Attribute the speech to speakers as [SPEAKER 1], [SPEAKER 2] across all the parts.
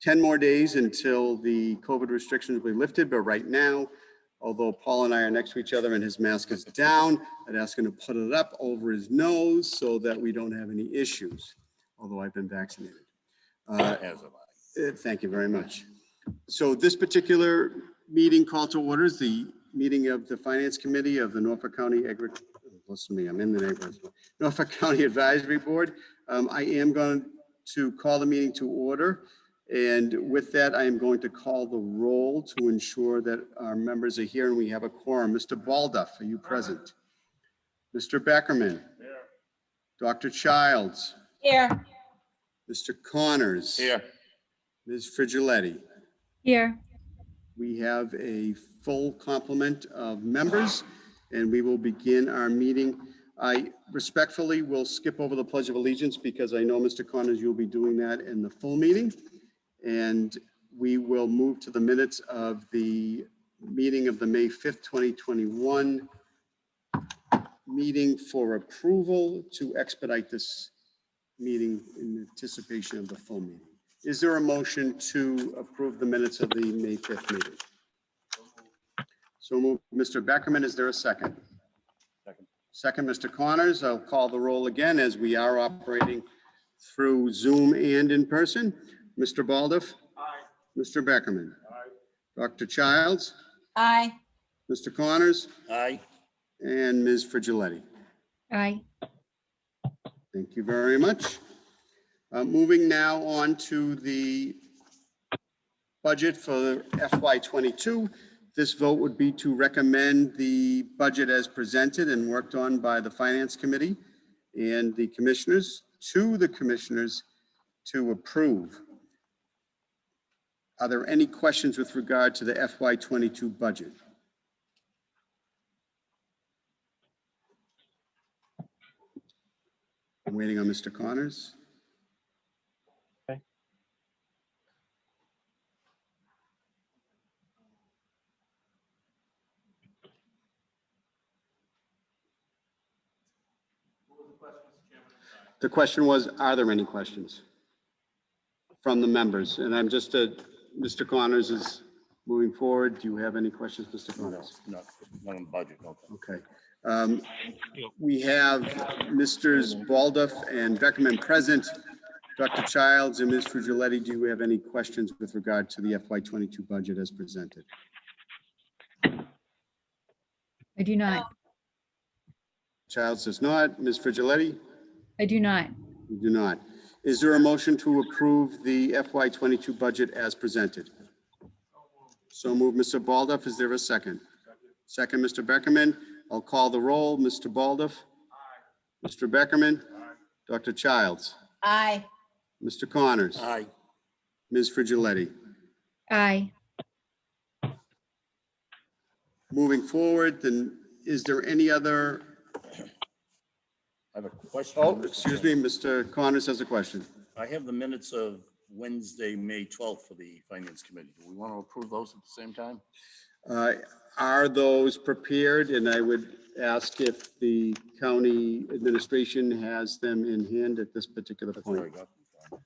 [SPEAKER 1] 10 more days until the COVID restrictions will be lifted, but right now, although Paul and I are next to each other and his mask is down, I'd ask him to put it up over his nose so that we don't have any issues, although I've been vaccinated.
[SPEAKER 2] As have I.
[SPEAKER 1] Thank you very much. So this particular meeting call to order is the meeting of the Finance Committee of the Norfolk County listen to me, I'm in the neighborhood. Norfolk County Advisory Board. I am going to call the meeting to order. And with that, I am going to call the roll to ensure that our members are here and we have a quorum. Mr. Balduff, are you present? Mr. Beckerman? Here. Dr. Childs?
[SPEAKER 3] Here.
[SPEAKER 1] Mr. Connors?
[SPEAKER 2] Here.
[SPEAKER 1] Ms. Frigiletti?
[SPEAKER 3] Here.
[SPEAKER 1] We have a full complement of members and we will begin our meeting. I respectfully will skip over the Pledge of Allegiance because I know, Mr. Connors, you'll be doing that in the full meeting. And we will move to the minutes of the meeting of the May 5th, 2021 meeting for approval to expedite this meeting in anticipation of the full meeting. Is there a motion to approve the minutes of the May 5th meeting? So moved. Mr. Beckerman, is there a second?
[SPEAKER 2] Second.
[SPEAKER 1] Second, Mr. Connors. I'll call the roll again as we are operating through Zoom and in person. Mr. Balduff? Aye. Mr. Beckerman? Aye. Dr. Childs?
[SPEAKER 3] Aye.
[SPEAKER 1] Mr. Connors?
[SPEAKER 2] Aye.
[SPEAKER 1] And Ms. Frigiletti?
[SPEAKER 3] Aye.
[SPEAKER 1] Thank you very much. Moving now on to the budget for FY22. This vote would be to recommend the budget as presented and worked on by the Finance Committee and the commissioners to the commissioners to approve. Are there any questions with regard to the FY22 budget? I'm waiting on Mr. Connors.
[SPEAKER 4] Okay.
[SPEAKER 1] The question was, are there any questions from the members? And I'm just, Mr. Connors is moving forward. Do you have any questions, Mr. Connors?
[SPEAKER 2] No, not on budget. Okay.
[SPEAKER 1] Okay. We have Misters Balduff and Beckerman present. Dr. Childs and Ms. Frigiletti, do you have any questions with regard to the FY22 budget as presented?
[SPEAKER 3] I do not.
[SPEAKER 1] Childs does not. Ms. Frigiletti?
[SPEAKER 3] I do not.
[SPEAKER 1] You do not. Is there a motion to approve the FY22 budget as presented? So moved, Mr. Balduff. Is there a second? Second, Mr. Beckerman. I'll call the roll. Mr. Balduff? Aye. Mr. Beckerman? Aye. Dr. Childs?
[SPEAKER 3] Aye.
[SPEAKER 1] Mr. Connors?
[SPEAKER 2] Aye.
[SPEAKER 1] Ms. Frigiletti?
[SPEAKER 3] Aye.
[SPEAKER 1] Moving forward, then, is there any other?
[SPEAKER 2] I have a question.
[SPEAKER 1] Oh, excuse me, Mr. Connors has a question.
[SPEAKER 2] I have the minutes of Wednesday, May 12th for the Finance Committee. Do we want to approve those at the same time?
[SPEAKER 1] Are those prepared? And I would ask if the county administration has them in hand at this particular
[SPEAKER 2] That's where I
[SPEAKER 1] point.
[SPEAKER 2] got them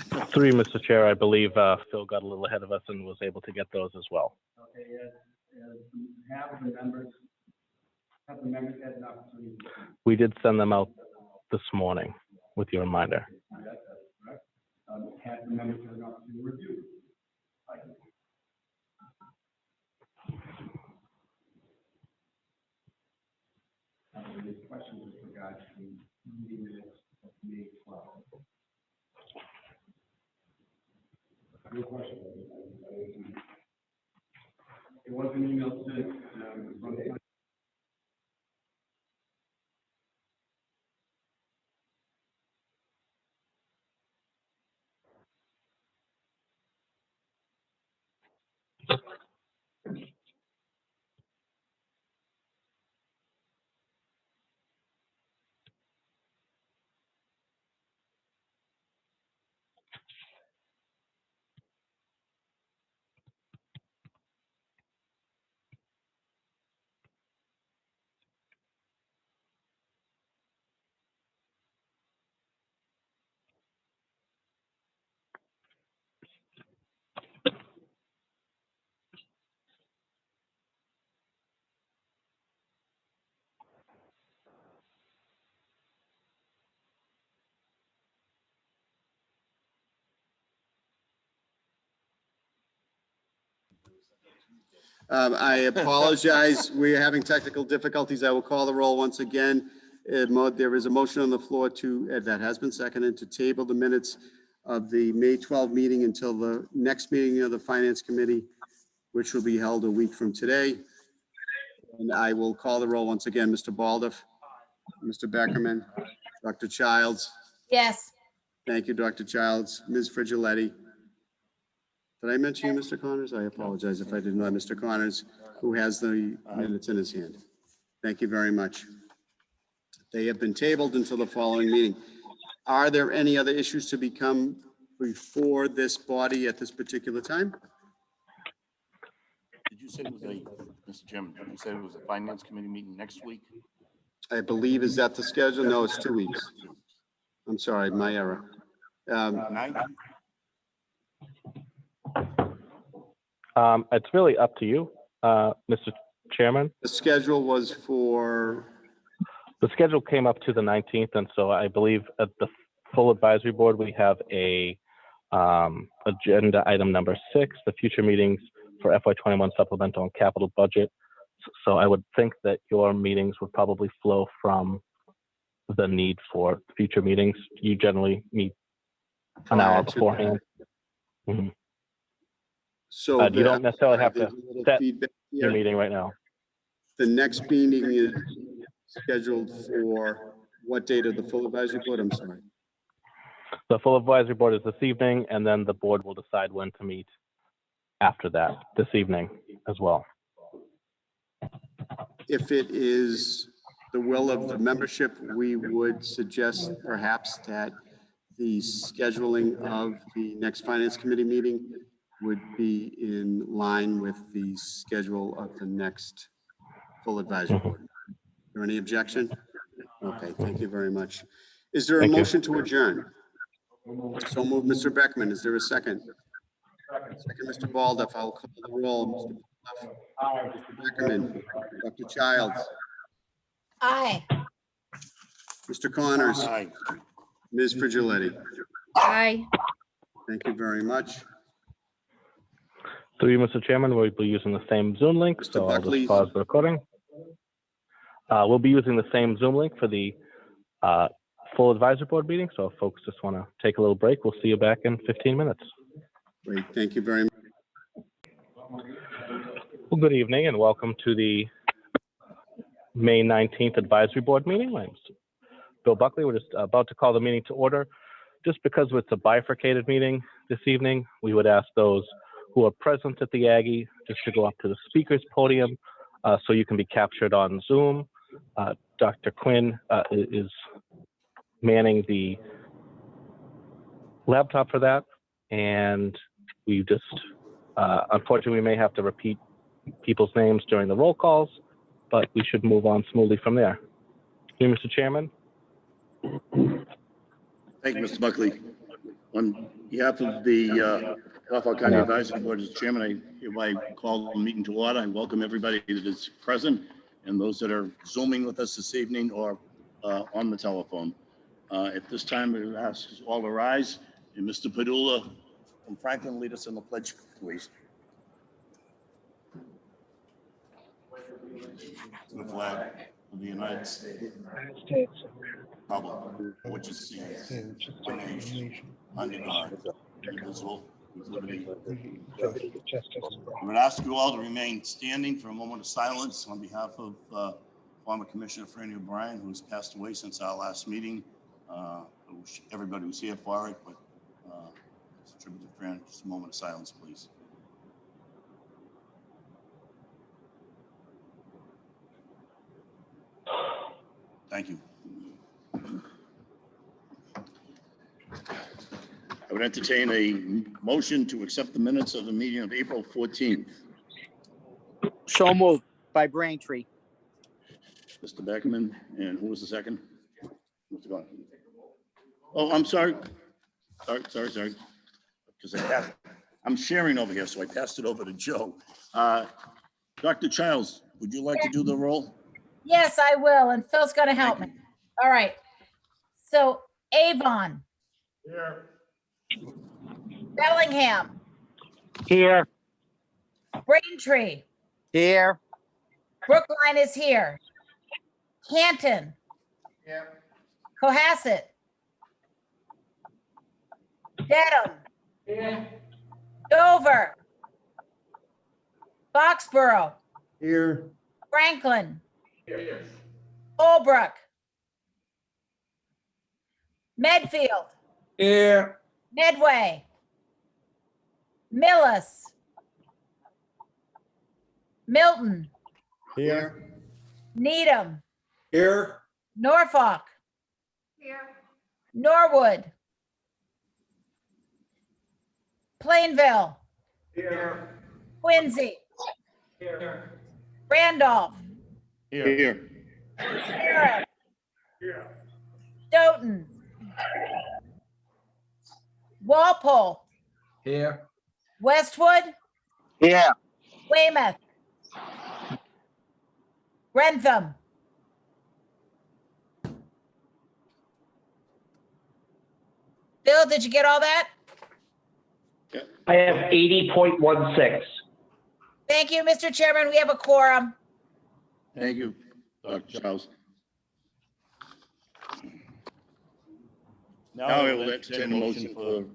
[SPEAKER 2] from.
[SPEAKER 4] Three, Mr. Chair. I believe Phil got a little ahead of us and was able to get those as well.
[SPEAKER 5] Okay, have the members had an opportunity.
[SPEAKER 4] We did send them out this morning with your reminder.
[SPEAKER 5] That's correct. Have the members had an opportunity to review. Any questions with regard to meeting minutes of May 12th? No question. It was an email sent from the
[SPEAKER 1] I apologize. We're having technical difficulties. I will call the roll once again. There is a motion on the floor that has been seconded to table the minutes of the May 12 meeting until the next meeting of the Finance Committee, which will be held a week from today. And I will call the roll once again. Mr. Baldoff, Mr. Beckerman, Dr. Childs.
[SPEAKER 6] Yes.
[SPEAKER 1] Thank you, Dr. Childs. Ms. Frigiletti. Did I mention you, Mr. Connors? I apologize if I did not. Mr. Connors, who has the minutes in his hand. Thank you very much. They have been tabled until the following meeting. Are there any other issues to become before this body at this particular time?
[SPEAKER 2] Did you say it was Mr. Chairman, did you say it was a finance committee meeting next week?
[SPEAKER 1] I believe, is that the schedule? No, it's 2 weeks. I'm sorry, my error.
[SPEAKER 2] 9?
[SPEAKER 4] It's really up to you, Mr. Chairman.
[SPEAKER 1] The schedule was for,
[SPEAKER 4] The schedule came up to the 19th, and so I believe at the full advisory board, we have a agenda item number 6, the future meetings for FY21 supplemental and capital budget. So I would think that your meetings would probably flow from the need for future meetings. You generally meet an hour
[SPEAKER 1] prior to-
[SPEAKER 4] beforehand. Mhm.
[SPEAKER 1] so.
[SPEAKER 4] You don't necessarily have to
[SPEAKER 1] there's a little
[SPEAKER 4] set
[SPEAKER 1] feedback
[SPEAKER 4] your
[SPEAKER 1] here.
[SPEAKER 4] meeting right now.
[SPEAKER 1] The next meeting is scheduled for what date of the full advisory board? I'm sorry.
[SPEAKER 4] The full advisory board is this evening, and then the board will decide when to meet after that, this evening as well.
[SPEAKER 1] If it is the will of the membership, we would suggest perhaps that the scheduling of the next Finance Committee meeting would be in line with the schedule of the next full advisory board. Is there any objection? Okay, thank you very much. Is there a
[SPEAKER 4] Thank you.
[SPEAKER 1] motion to adjourn? So moved, Mr. Beckman. Is there a second? Second, Mr. Baldoff. I'll call the roll. Mr. Baldoff, Mr. Beckerman, Dr. Childs,
[SPEAKER 6] Aye.
[SPEAKER 1] Mr. Connors,
[SPEAKER 2] Aye.
[SPEAKER 1] Ms. Frigiletti.
[SPEAKER 3] Aye.
[SPEAKER 1] Thank you very much.
[SPEAKER 4] Through you, Mr. Chairman, we'll be using the same Zoom link,
[SPEAKER 1] Mr.
[SPEAKER 4] so I'll
[SPEAKER 1] Buckley.
[SPEAKER 4] just pause the recording. We'll be using the same Zoom link for the full advisory board meeting, so if folks just want to take a little break, we'll see you back in 15 minutes.
[SPEAKER 1] Great, thank you very much.
[SPEAKER 4] Well, good evening and welcome to the May 19th advisory board meeting. My name's Bill Buckley. We're just about to call the meeting to order. Just because it's a bifurcated meeting this evening, we would ask those who are present at the Aggie just to go up to the speaker's podium so you can be captured on Zoom. Dr. Quinn is manning the laptop for that, and we just unfortunately we may have to repeat people's names during the roll calls, but we should move on smoothly from there. You, Mr. Chairman.
[SPEAKER 2] Thank you, Mr. Buckley. On behalf of the Norfolk County Advisory Board, as Chairman, I hereby call the meeting to order. I welcome everybody that is present and those that are Zooming with us this evening or on the telephone. At this time, we ask us all to rise, and Mr. Padula from Franklin lead us in the pledge, please. To the flag of the United States. Republic, which is seen one nation, under God, indivisible, with liberty. I would ask you all to remain standing for a moment of silence on behalf of former Commissioner Franny O'Brien, who has passed away since our last meeting. I wish everybody was here for it, but it's a tribute to Franny. Just a moment of silence, please. Thank you. I would entertain a motion to accept the minutes of the meeting of April 14th.
[SPEAKER 7] So moved by Braintree.
[SPEAKER 2] Mr. Beckman, and who was the second? Mr. Gordon. Oh, I'm sorry. Sorry. Because I'm sharing over here, so I passed it over to Joe. Dr. Childs, would you like to do the roll?
[SPEAKER 6] Yes, I will. And Phil's going to help me. All right. So Avon. Here. Bellingham.
[SPEAKER 7] Here.
[SPEAKER 6] Braintree.
[SPEAKER 7] Here.
[SPEAKER 6] Brookline is here. Canton. Cohasset. Dedham. Dover. Foxborough.
[SPEAKER 1] Here.
[SPEAKER 6] Franklin. Holbrook. Medfield.
[SPEAKER 7] Here.
[SPEAKER 6] Medway. Millis. Milton.
[SPEAKER 1] Here.
[SPEAKER 6] Needham.
[SPEAKER 7] Here.
[SPEAKER 6] Norfolk. Norwood. Plainville. Quincy. Randolph.
[SPEAKER 2] Here.
[SPEAKER 6] Harris. Stoughton. Walpole.
[SPEAKER 7] Here.
[SPEAKER 6] Westwood.
[SPEAKER 7] Here.
[SPEAKER 6] Weymouth. Grentham. Bill, did you get all that?
[SPEAKER 8] I have 80.16.
[SPEAKER 6] Thank you, Mr. Chairman. We have a quorum.
[SPEAKER 2] Thank you, Dr. Charles. Now I will entertain a motion for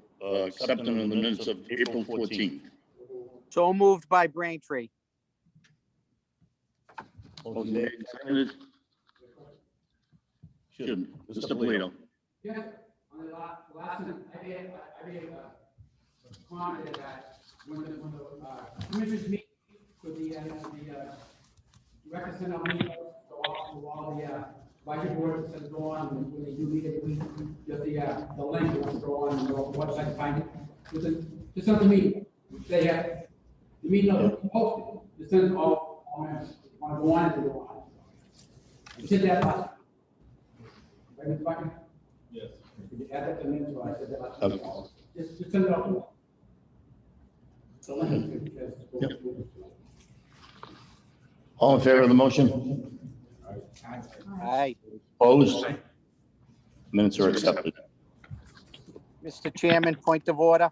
[SPEAKER 2] accepting the minutes of April 14th.
[SPEAKER 7] So moved by Braintree.
[SPEAKER 2] Motion made and seconded. Mr. Polito.
[SPEAKER 5] Yes, on the last one, I made a comment that when the commissioners meet with the director send out meetings, go off to all the advisory boards that go on, and when they do meet every week, get the link to go on and go on the website and find it. Just on the meeting, they have, the meeting will be posted, just send it all members, want to go on, they go on. You said that last. Right, Mr. Buckner? Yes. Did you add that to me? So I said that last.
[SPEAKER 2] Okay.
[SPEAKER 5] Just send it out. So let me-
[SPEAKER 2] Yep. All in favor of the motion?
[SPEAKER 7] Aye.
[SPEAKER 2] Opposed? Minutes are accepted.
[SPEAKER 7] Mr. Chairman, point of order.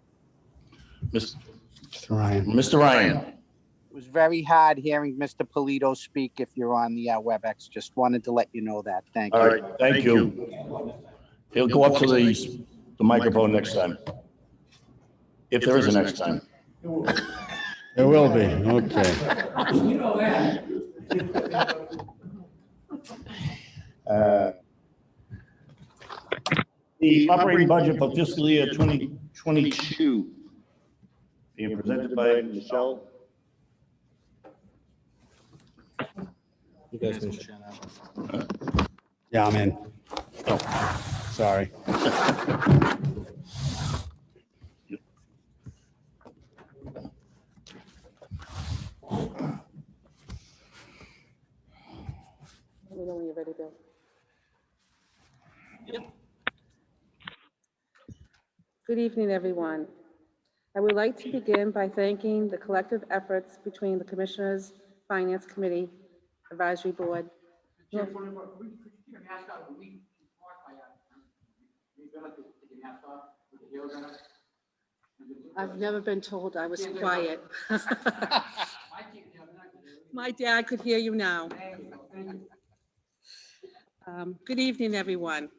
[SPEAKER 2] Mr.
[SPEAKER 1] Ryan.
[SPEAKER 2] Mr. Ryan.
[SPEAKER 7] It was very hard hearing Mr. Polito speak if you're on the WebEx. Just wanted to let you know that. Thank you.
[SPEAKER 2] All right, thank you. He'll go up to the microphone next time. If there is a next time.
[SPEAKER 1] There will be, okay.
[SPEAKER 5] You know that.
[SPEAKER 2] The operating budget for fiscal year 2022 being presented by Michelle.
[SPEAKER 1] You guys can share now. Yeah, I'm in. Oh, sorry.
[SPEAKER 9] Let me know when you're ready, Bill. Good evening, everyone. I would like to begin by thanking the collective efforts between the Commissioners, Finance Committee, Advisory Board. I've never been told I was quiet. My dad could hear you now. Good evening, everyone.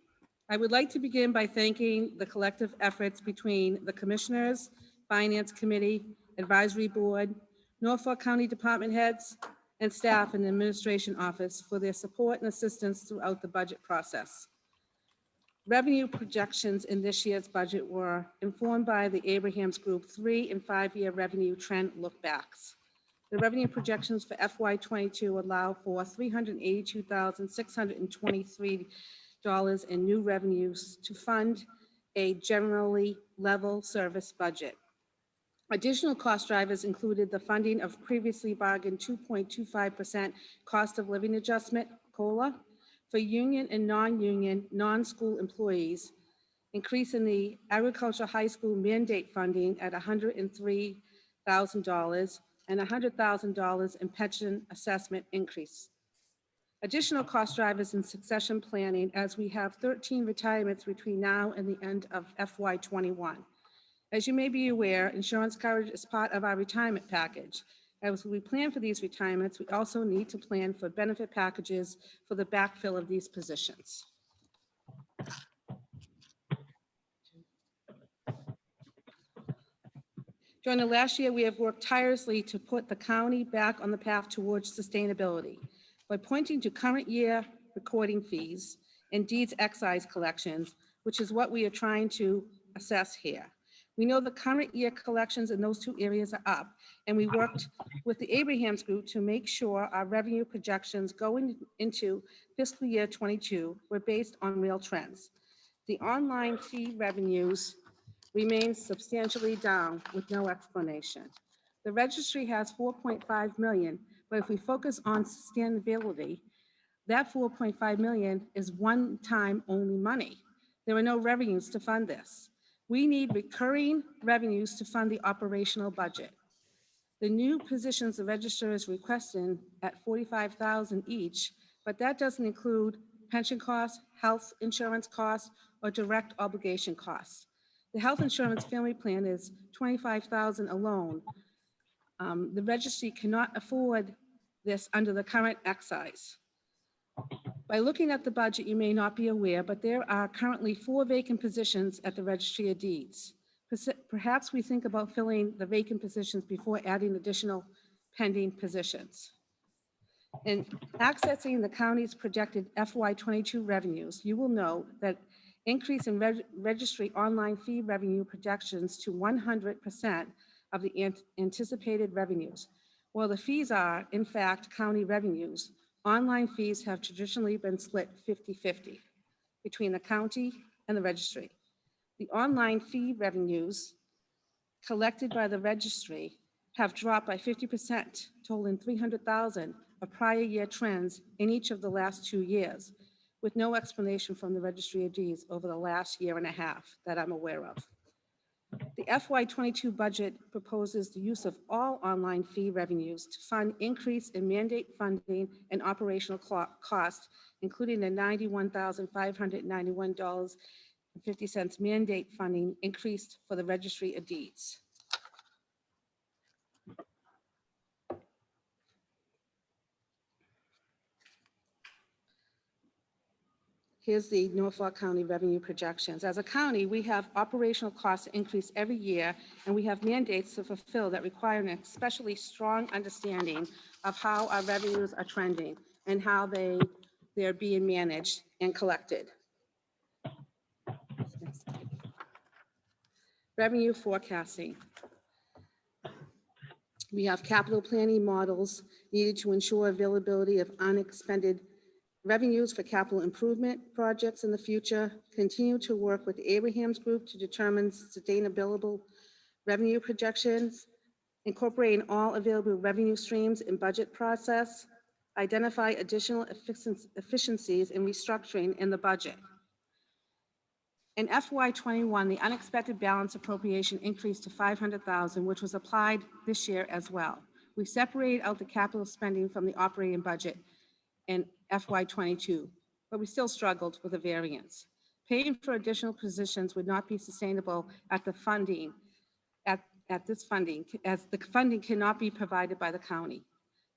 [SPEAKER 9] I would like to begin by thanking the collective efforts between the Commissioners, Finance Committee, Advisory Board, Norfolk County Department Heads, and staff in the Administration Office for their support and assistance throughout the budget process. Revenue projections in this year's budget were informed by the Abrahams Group 3 and 5-year revenue trend lookbacks. The revenue projections for FY22 allow for $382,623 in new revenues to fund a generally level service budget. Additional cost drivers included the funding of previously bargained 2.25% cost of living adjustment, COLA, for union and non-union, non-school employees, increase in the agricultural high school mandate funding at $103,000 and $100,000 in pension assessment increase. Additional cost drivers in succession planning as we have 13 retirements between now and the end of FY21. As you may be aware, insurance coverage is part of our retirement package. As we plan for these retirements, we also need to plan for benefit packages for the backfill of these positions. During the last year, we have worked tirelessly to put the county back on the path towards sustainability by pointing to current year recording fees and deeds excise collections, which is what we are trying to assess here. We know the current year collections in those two areas are up, and we worked with the Abrahams Group to make sure our revenue projections going into fiscal year 22 were based on real trends. The online fee revenues remains substantially down with no explanation. The registry has 4.5 million, but if we focus on sustainability, that 4.5 million is one-time only money. There are no revenues to fund this. We need recurring revenues to fund the operational budget. The new positions the register is requesting at 45,000 each, but that doesn't include pension costs, health insurance costs, or direct obligation costs. The health insurance family plan is 25,000 alone. The registry cannot afford this under the current excise. By looking at the budget, you may not be aware, but there are currently 4 vacant positions at the Registry of Deeds. Perhaps we think about filling the vacant positions before adding additional pending positions. In accessing the county's projected FY22 revenues, you will note that increase in registry online fee revenue projections to 100% of the anticipated revenues. While the fees are, in fact, county revenues, online fees have traditionally been split 50-50 between the county and the registry. The online fee revenues collected by the registry have dropped by 50%, totaling 300,000 of prior year trends in each of the last 2 years, with no explanation from the Registry of Deeds over the last year and a half that I'm aware of. The FY22 budget proposes the use of all online fee revenues to fund increase in mandate funding and operational costs, including the $91,591.50 mandate funding increased for the Registry of Deeds. Here's the Norfolk County revenue projections. As a county, we have operational costs increase every year, and we have mandates to fulfill that require an especially strong understanding of how our revenues are trending and how they're being managed and collected. Revenue forecasting. We have capital planning models needed to ensure availability of unexpended revenues for capital improvement projects in the future. Continue to work with the Abrahams Group to determine sustainable revenue projections, incorporating all available revenue streams in budget process, identify additional efficiencies in restructuring in the budget. In FY21, the unexpected balance appropriation increased to 500,000, which was applied this year as well. We separated out the capital spending from the operating budget in FY22, but we still struggled with the variance. Paying for additional positions would not be sustainable at the funding, at this funding, as the funding cannot be provided by the county.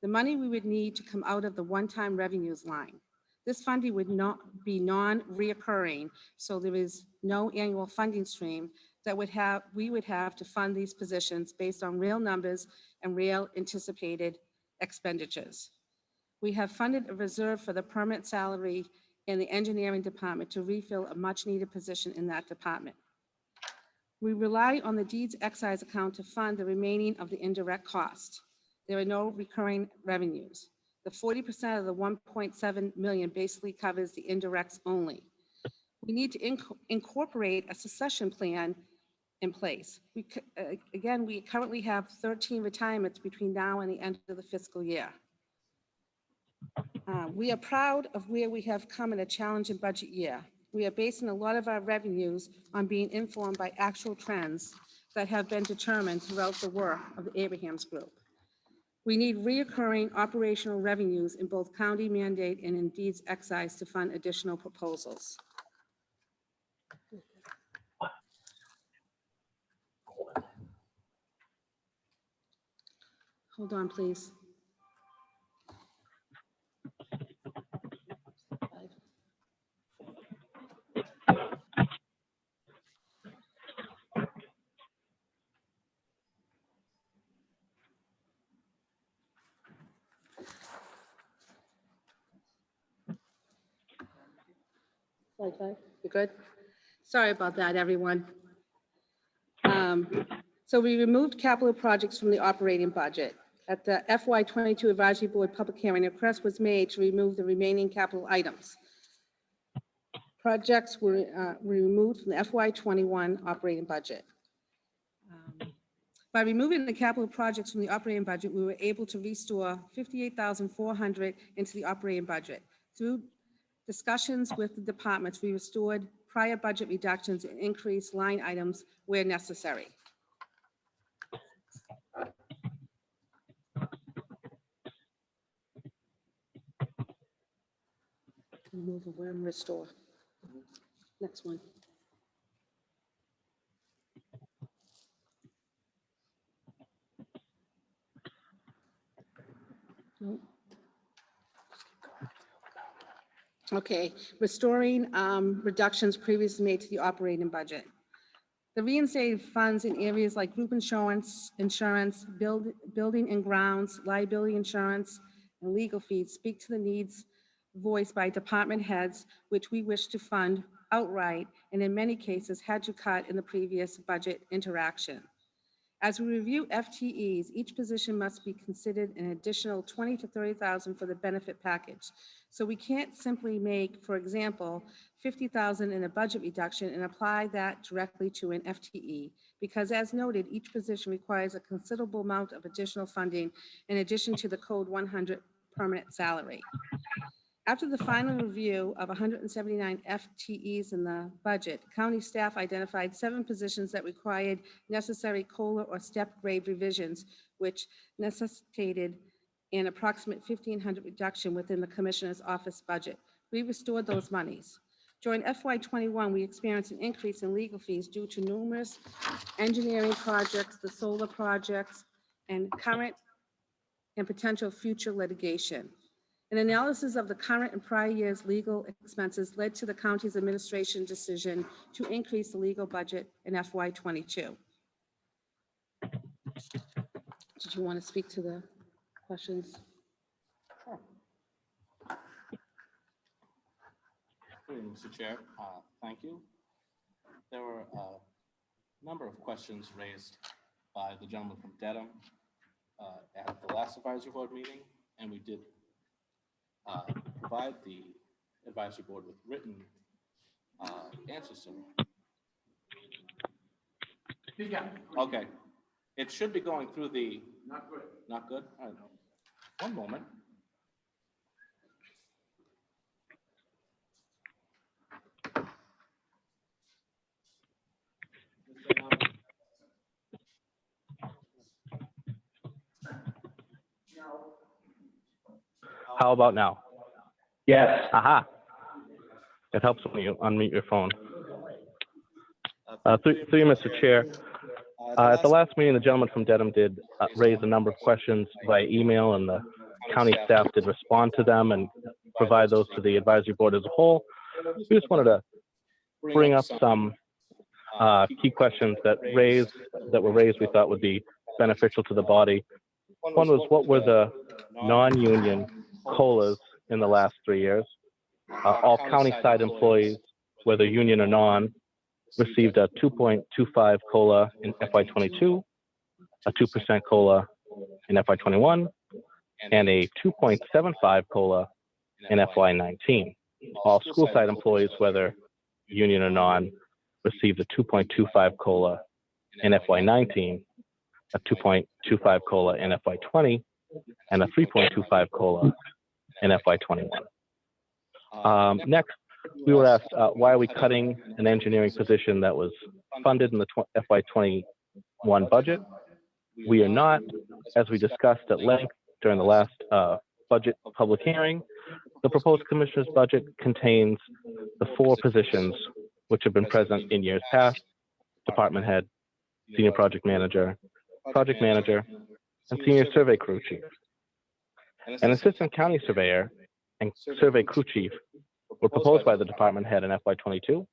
[SPEAKER 9] The money we would need to come out of the one-time revenues line. This funding would not be non-reoccurring, so there is no annual funding stream that we would have to fund these positions based on real numbers and real anticipated expenditures. We have funded a reserve for the permanent salary in the engineering department to refill a much-needed position in that department. We rely on the deeds excise account to fund the remaining of the indirect cost. There are no recurring revenues. The 40% of the 1.7 million basically covers the indirects only. We need to incorporate a succession plan in place. We currently have 13 retirements between now and the end of the fiscal year. We are proud of where we have come in a challenging budget year. We are basing a lot of our revenues on being informed by actual trends that have been determined throughout the work of the Abrahams Group. We need reoccurring operational revenues in both county mandate and in deeds excise to fund additional proposals. Hold on, please. Slide 5, you good? Sorry about that, everyone. So we removed capital projects from the operating budget. At the FY22 Advisory Board public hearing, a request was made to remove the remaining capital items. Projects were removed from the FY21 operating budget. By removing the capital projects from the operating budget, we were able to restore $58,400 into the operating budget. Through discussions with the departments, we restored prior budget reductions and increased line items where necessary. Remove and restore. Next one. Nope. Okay, restoring reductions previously made to the operating budget. The reinstated funds in areas like group insurance, building and grounds, liability insurance, and legal fees speak to the needs voiced by department heads, which we wish to fund outright, and in many cases had to cut in the previous budget interaction. As we review FTEs, each position must be considered an additional $20,000 to $30,000 for the benefit package. So we can't simply make, for example, $50,000 in a budget reduction and apply that directly to an FTE, because as noted, each position requires a considerable amount of additional funding in addition to the Code 100 permanent salary. After the final review of 179 FTEs in the budget, county staff identified 7 positions that required necessary COLA or step grade revisions, which necessitated an approximate $1,500 reduction within the commissioner's office budget. We restored those monies. During FY21, we experienced an increase in legal fees due to numerous engineering projects, the solar projects, and current and potential future litigation. An analysis of the current and prior year's legal expenses led to the county's administration decision to increase the legal budget in FY22. Did you want to speak to the questions?
[SPEAKER 10] Good evening, Mr. Chair. Thank you. There were a number of questions raised by the gentleman from Dedham at the last advisory board meeting, and we did provide the advisory board with written answers to them.
[SPEAKER 5] Yeah.
[SPEAKER 10] Okay. It should be going through the.
[SPEAKER 5] Not good.
[SPEAKER 10] Not good? All right. One moment.
[SPEAKER 4] How about now?
[SPEAKER 8] Yes.
[SPEAKER 4] Aha. It helps when you unmute your phone. Through you, Mr. Chair. At the last meeting, the gentleman from Dedham did raise a number of questions via email, and the county staff did respond to them and provide those to the advisory board as a whole. We just wanted to bring up some key questions that were raised we thought would be beneficial to the body. One was, what were the non-union COLAs in the last 3 years? All county side employees, whether union or non, received a 2.25 COLA in FY22, a 2% COLA in FY21, and a 2.75 COLA in FY19. All school side employees, whether union or non, received a 2.25 COLA in FY19, a 2.25 COLA in FY20, and a 3.25 COLA in FY21. Next, we were asked, why are we cutting an engineering position that was funded in the FY21 budget? We are not, as we discussed at length during the last budget public hearing. The proposed commissioner's budget contains the 4 positions which have been present in years past: department head, senior project manager, and senior survey crew chief. An assistant county surveyor and survey crew chief were proposed by the department head in FY22.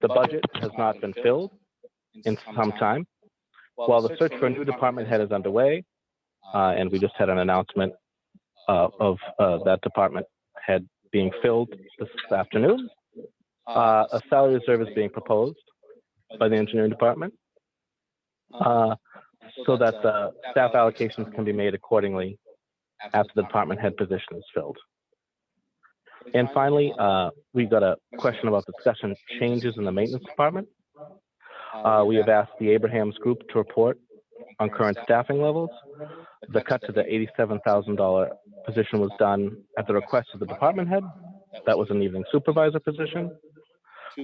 [SPEAKER 4] The budget has not been filled in some time. While the search for a new department head is underway, and we just had an announcement of that department head being filled this afternoon, a salary reserve is being proposed by the engineering department so that the staff allocations can be made accordingly after the department head position is filled. And finally, we got a question about discussion changes in the maintenance department. We have asked the Abrahams Group to report on current staffing levels. The cut to the $87,000 position was done at the request of the department head. That was an evening supervisor position.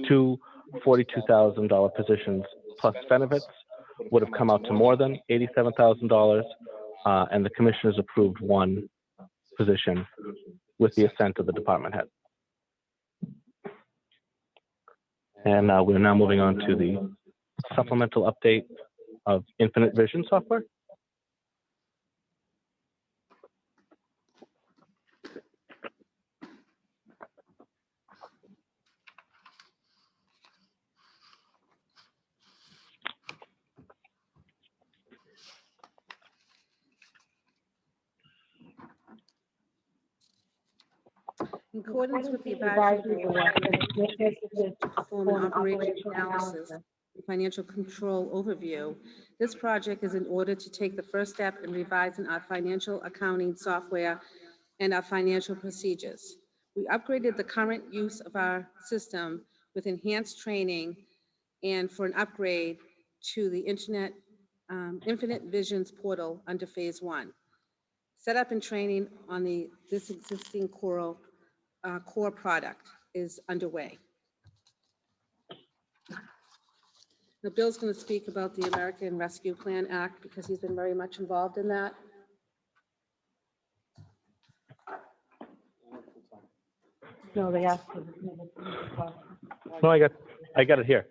[SPEAKER 4] Two $42,000 positions plus benefits would have come out to more than $87,000, and the commissioners approved one position with the assent of the department head. And we're now moving on to the supplemental update of Infinite Vision software.
[SPEAKER 9] In accordance with the advisory board, to perform an operational analysis and financial control overview, this project is in order to take the first step in revising our financial accounting software and our financial procedures. We upgraded the current use of our system with enhanced training and for an upgrade to the Infinite Visions portal under phase 1. Setup and training on this existing core product is underway. Now, Bill's going to speak about the American Rescue Plan Act because he's been very much involved in that.
[SPEAKER 11] No, they asked for
[SPEAKER 4] No, I got it here.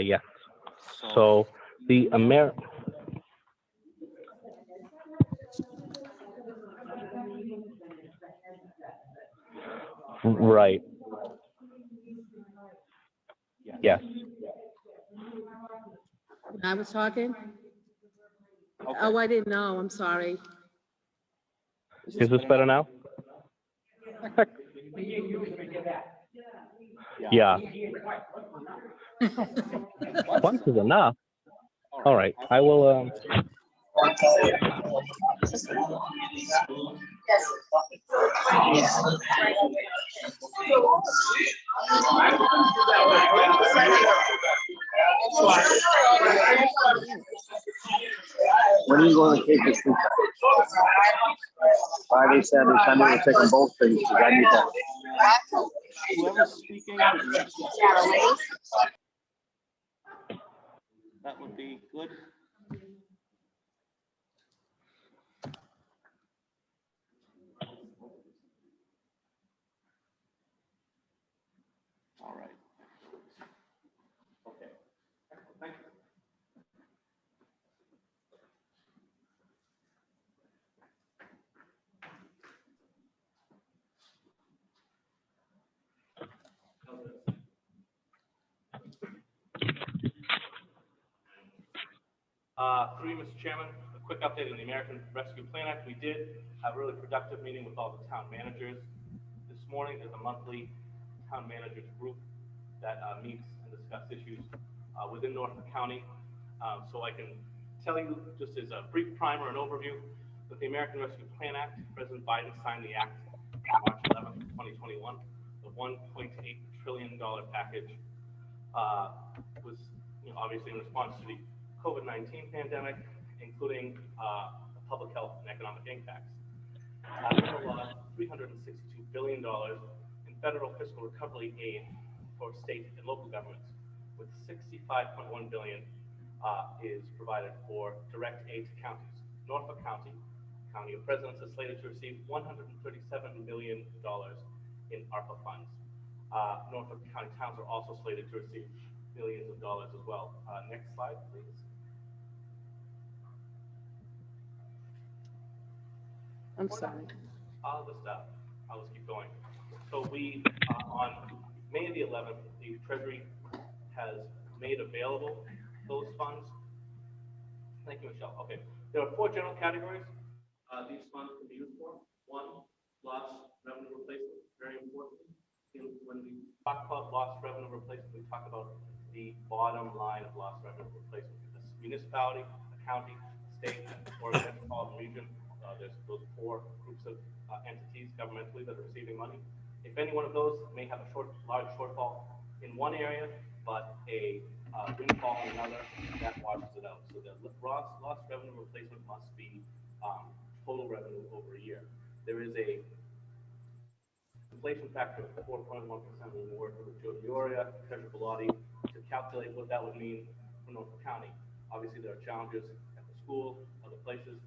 [SPEAKER 4] Yes. So the right. Yes.
[SPEAKER 9] I was talking? Oh, I didn't know. I'm sorry.
[SPEAKER 4] Is this better now? Yeah. Once is enough. All right. I will.
[SPEAKER 8] When are you going to take this? Friday, Saturday, Sunday, we're taking both things. I need that.
[SPEAKER 10] Whoever's speaking, that would be good. All right. Okay. Thank you. Through you, Mr. Chairman, a quick update on the American Rescue Plan Act. We did have a really productive meeting with all the town managers. This morning, there's a monthly town managers group that meets and discusses issues within Norfolk County. So I can tell you, just as a brief primer and overview, that the American Rescue Plan Act, President Biden signed the act on March 11th, 2021. The $1.8 trillion package was obviously in response to the COVID-19 pandemic, including the public health and economic impacts. There was $362 billion in federal fiscal recovery aid for state and local governments, with $65.1 billion is provided for direct aid to counties. Norfolk County of Presidents is slated to receive $137 million in ARPA funds.
[SPEAKER 4] Norfolk County towns are also slated to receive millions of dollars as well. Next slide, please.
[SPEAKER 9] I'm sorry.
[SPEAKER 4] I'll just keep going. So we, on May the 11th, the Treasury has made available those funds. Thank you, Michelle. Okay, there are 4 general categories these funds can be used for. One, lost revenue replacement, very important. When we talk about lost revenue replacement, we talk about the bottom line of lost revenue replacement. This municipality, a county, state, or a metropolitan region, there's those 4 groups of entities governmentally that are receiving money. If any one of those may have a large shortfall in one area, but a windfall in another, that washes it out. So the lost revenue replacement must be total revenue over a year. There is a inflation factor of 4.1% when we work with Joe Dioria, Treasurer Bellotti, to calculate what that would mean for Norfolk County. Obviously, there are challenges at the school, other places.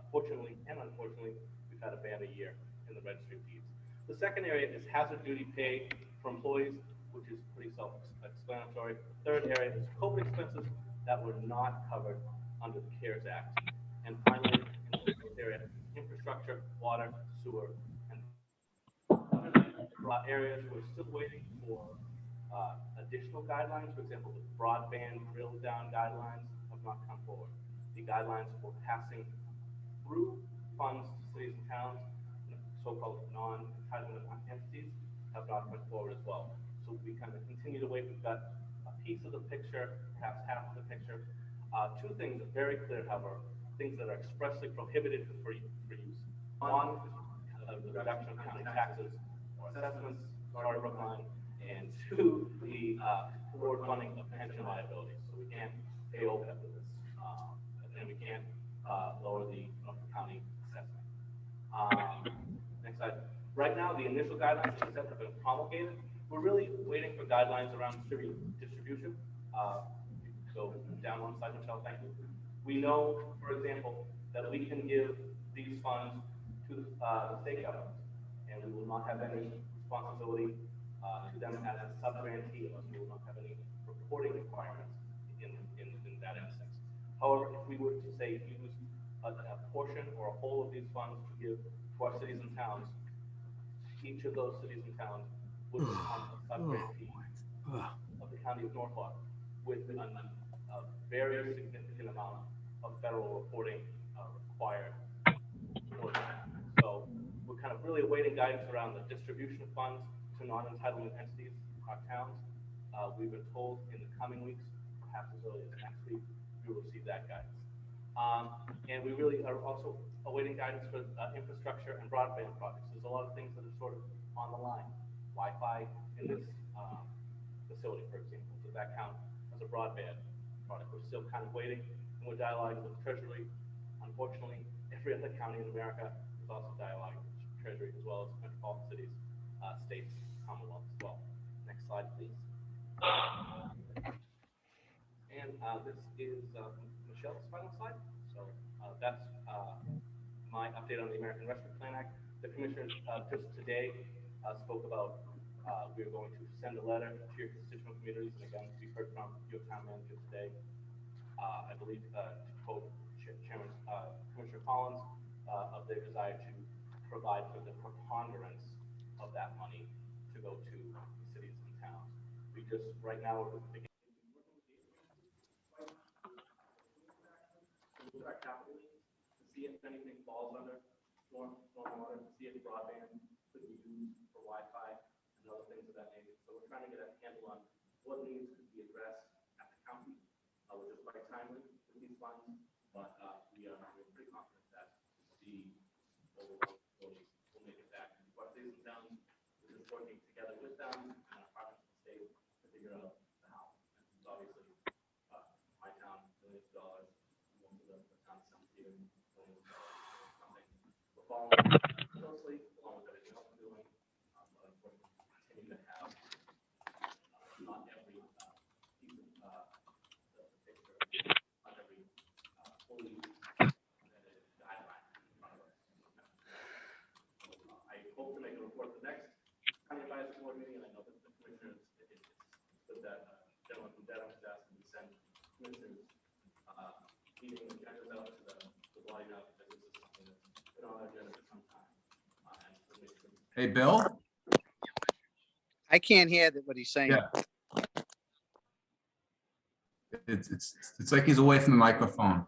[SPEAKER 4] Fortunately and unfortunately, we've had a bad year in the registry of deeds. The second area is hazard duty pay for employees, which is pretty self-explanatory. The third area is COVID expenses that were not covered under the CARES Act. And finally, in the fourth area, infrastructure, water, sewer, and areas we're still waiting for additional guidelines. For example, the broadband drill down guidelines have not come forward. The guidelines for passing through funds to cities and towns, so-called non-entitlement entities, have not come forward as well. So we kind of continue to wait. We've got a piece of the picture, perhaps half of the picture. 2 things are very clear, however, things that are expressly prohibited for use. One, the reduction of county taxes or assessments, sorry, Brookline, and 2, the forward funding of pension liabilities. So we can't pay OPEB with this, and we can't lower the Norfolk County assessment. Next slide. Right now, the initial guidelines, as I said, have been promulgated. We're really waiting for guidelines around distribution. Go down one slide, Michelle, thank you. We know, for example, that we can give these funds to the state government, and we will not have any responsibility to them as a sub-grantee, unless we will not have any reporting requirements in that instance. However, if we were to say use a portion or a whole of these funds to give to our cities and towns, each of those cities and towns would become a sub-grantee of the county of Norfolk with a very significant amount of federal reporting required for that. So we're kind of really awaiting guidance around the distribution of funds to non-entitlement entities, our towns. We've been told in the coming weeks, perhaps as early as next week, we will receive that guidance. And we really are also awaiting guidance for infrastructure and broadband projects. There's a lot of things that are sort of on the line. Wi-Fi in this facility, for example, does that count as a broadband product? We're still kind of waiting, and we're dialoguing with the Treasury. Unfortunately, every other county in America is also dialoguing with the Treasury, as well as metropolitan cities, states, Commonwealth as well. Next slide, please. And this is Michelle's final slide. So that's my update on the American Rescue Plan Act. The commissioners just today spoke about we are going to send a letter to your constituent communities, and again, we heard from your town manager today. I believe to quote Chairman Commissioner Collins of their desire to provide for the preponderance of that money to go to cities and towns. We just right now we're beginning to look at our capital needs to see if anything falls under stormwater, to see if broadband could be used for Wi-Fi and other things of that nature. So we're trying to get a handle on what needs could be addressed at the county. We're just quite timely with these funds, but we're pretty confident that the overall facility will make it back. Our cities and towns, we're just working together with them and our partners in the state to figure out the how. And it's obviously my town, millions of dollars, most of the town comes here, millions of dollars, something. We're following closely along with everything else we're doing, but unfortunately, we continue to have not every piece of the picture, not every fully guideline in front of us. So, I hope to make a report at the next county advisory board meeting, and I know
[SPEAKER 12] Hey, Bill?
[SPEAKER 7] I can't hear what he's saying.
[SPEAKER 12] Yeah. It's like he's away from the microphone.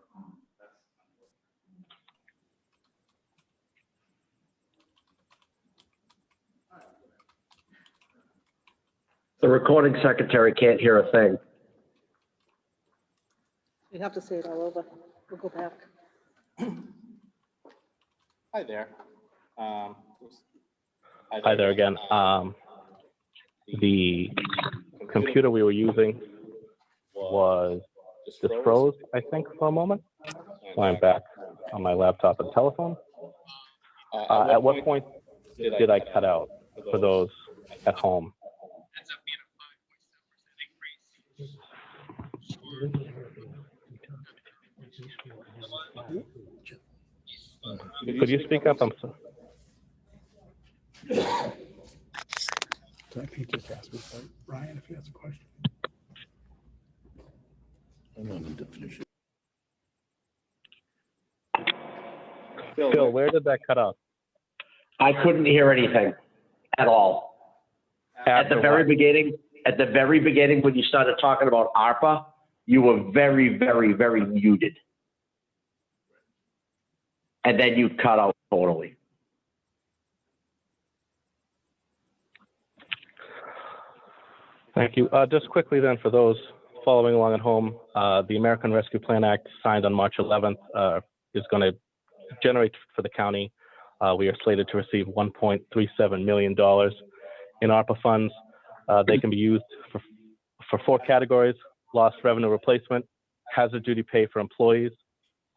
[SPEAKER 8] The recording secretary can't hear a thing.
[SPEAKER 11] You'd have to say it all over. We'll go back.
[SPEAKER 10] Hi there.
[SPEAKER 4] Hi there again. The computer we were using was just froze, I think, for a moment. So I'm back on my laptop and telephone. At what point did I cut out for those at home? Could you speak up? I'm sorry.
[SPEAKER 5] So I think just ask Ryan if he has a question.
[SPEAKER 4] Phil, where did that cut out?
[SPEAKER 8] I couldn't hear anything at all. At the very beginning, when you started talking about ARPA, you were very, very, very muted. And then you cut out totally.
[SPEAKER 4] Thank you. Just quickly then, for those following along at home, the American Rescue Plan Act signed on March 11th is going to generate for the county. We are slated to receive $1.37 million in ARPA funds. They can be used for 4 categories: lost revenue replacement, hazard duty pay for employees,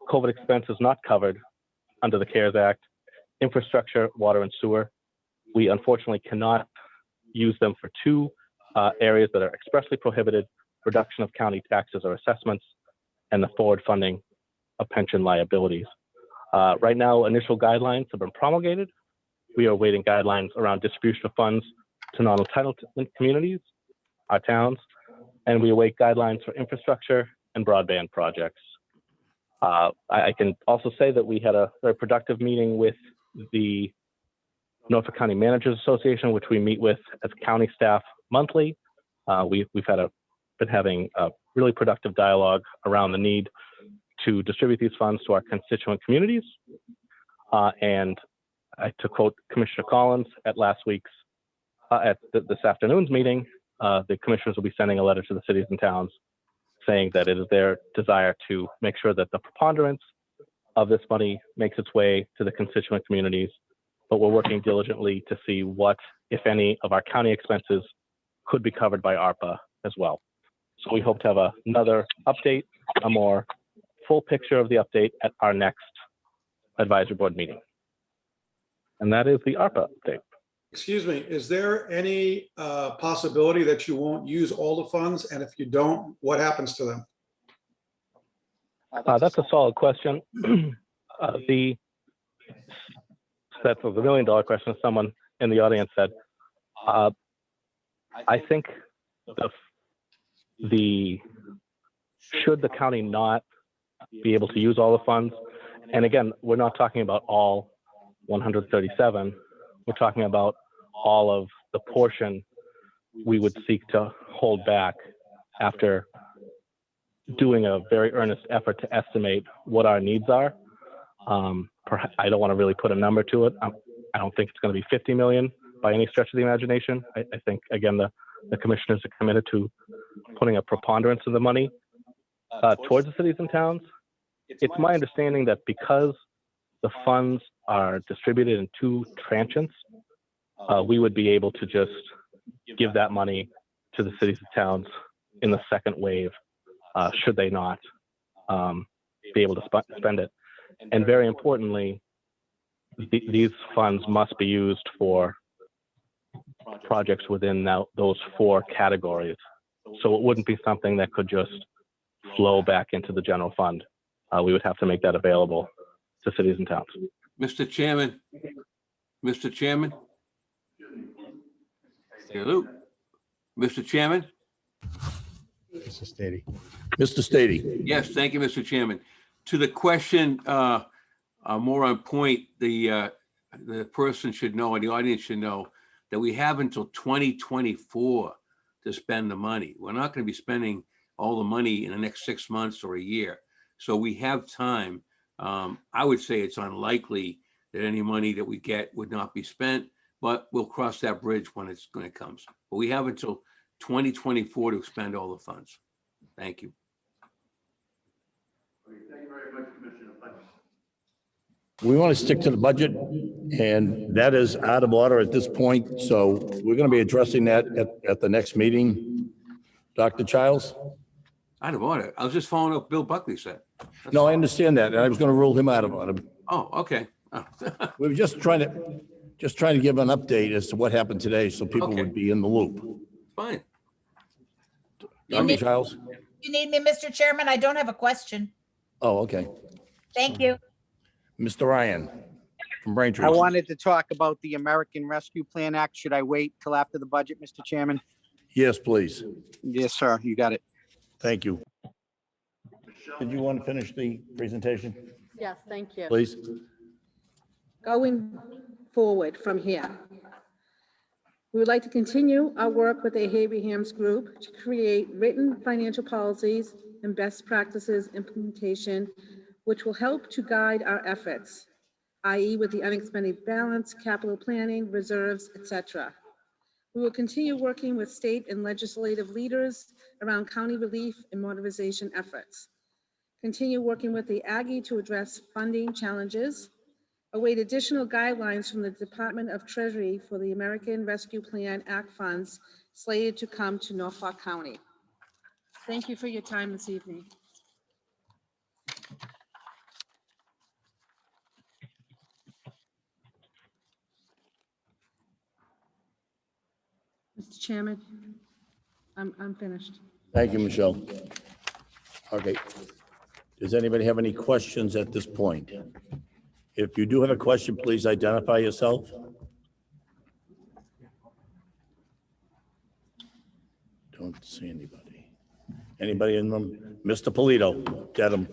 [SPEAKER 4] COVID expenses not covered under the CARES Act, infrastructure, water and sewer. We unfortunately cannot use them for 2 areas that are expressly prohibited: reduction of county taxes or assessments, and the forward funding of pension liabilities. Right now, initial guidelines have been promulgated. We are awaiting guidelines around distribution of funds to non-entitled communities, our towns, and we await guidelines for infrastructure and broadband projects. I can also say that we had a very productive meeting with the Norfolk County Managers Association, which we meet with as county staff monthly. We've been having a really productive dialogue around the need to distribute these funds to our constituent communities. And to quote Commissioner Collins at last week's, at this afternoon's meeting, the commissioners will be sending a letter to the cities and towns saying that it is their desire to make sure that the preponderance of this money makes its way to the constituent communities. But we're working diligently to see what, if any, of our county expenses could be covered by ARPA as well. So we hope to have another update, a more full picture of the update at our next advisory board meeting. And that is the ARPA update.
[SPEAKER 13] Excuse me, is there any possibility that you won't use all the funds? And if you don't, what happens to them?
[SPEAKER 4] That's a solid question. That's a $1 million question. Someone in the audience said, I think should the county not be able to use all the funds? And again, we're not talking about all 137. We're talking about all of the portion we would seek to hold back after doing a very earnest effort to estimate what our needs are. I don't want to really put a number to it. I don't think it's going to be 50 million by any stretch of the imagination. I think, again, the commissioners are committed to putting a preponderance of the money towards the cities and towns. It's my understanding that because the funds are distributed in 2 tranches, we would be able to just give that money to the cities and towns in the second wave, should they not be able to spend it. And very importantly, these funds must be used for projects within those 4 categories. So it wouldn't be something that could just flow back into the general fund. We would have to make that available to cities and towns.
[SPEAKER 14] Mr. Chairman, hello, Mr. Chairman.
[SPEAKER 5] Mr. Stady.
[SPEAKER 14] Mr. Stady. Yes, thank you, Mr. Chairman. To the question, more on point, the the person should know, and the audience should know, that we have until 2024 to spend the money. We're not going to be spending all the money in the next 6 months or a year. So we have time. I would say it's unlikely that any money that we get would not be spent, but we'll cross that bridge when it comes. But we have until 2024 to expend all the funds. Thank you.
[SPEAKER 2] Thank you very much, Commissioner.
[SPEAKER 14] We want to stick to the budget, and that is out of order at this point. So we're going to be addressing that at the next meeting. Dr. Childs? Out of order. I was just following up what Bill Buckley said. No, I understand that. And I was going to rule him out of order. Oh, okay. Oh. We were just trying to give an update as to what happened today so people would be in the loop. Fine. Dr. Childs?
[SPEAKER 6] You need me, Mr. Chairman? I don't have a question.
[SPEAKER 14] Oh, okay.
[SPEAKER 6] Thank you.
[SPEAKER 14] Mr. Ryan from Braintree.
[SPEAKER 7] I wanted to talk about the American Rescue Plan Act. Should I wait till after the budget, Mr. Chairman?
[SPEAKER 14] Yes, please.
[SPEAKER 7] Yes, sir. You got it.
[SPEAKER 14] Thank you. Did you want to finish the presentation,
[SPEAKER 9] Yes, thank you.
[SPEAKER 14] please?
[SPEAKER 9] Going forward from here, we would like to continue our work with the Abraham's Group to create written financial policies and best practices implementation, which will help to guide our efforts, i.e. with the unexpended balance, capital planning, reserves, etc. We will continue working with state and legislative leaders around county relief and modernization efforts. Continue working with the Aggie to address funding challenges. Await additional guidelines from the Department of Treasury for the American Rescue Plan Act funds slated to come to Norfolk County. Thank you for your time this evening. Mr. Chairman, I'm finished.
[SPEAKER 14] Thank you, Michelle. Okay. Does anybody have any questions at this point? If you do have a question, please identify yourself. Don't see anybody. Anybody in them? Mr. Polito, Dedham.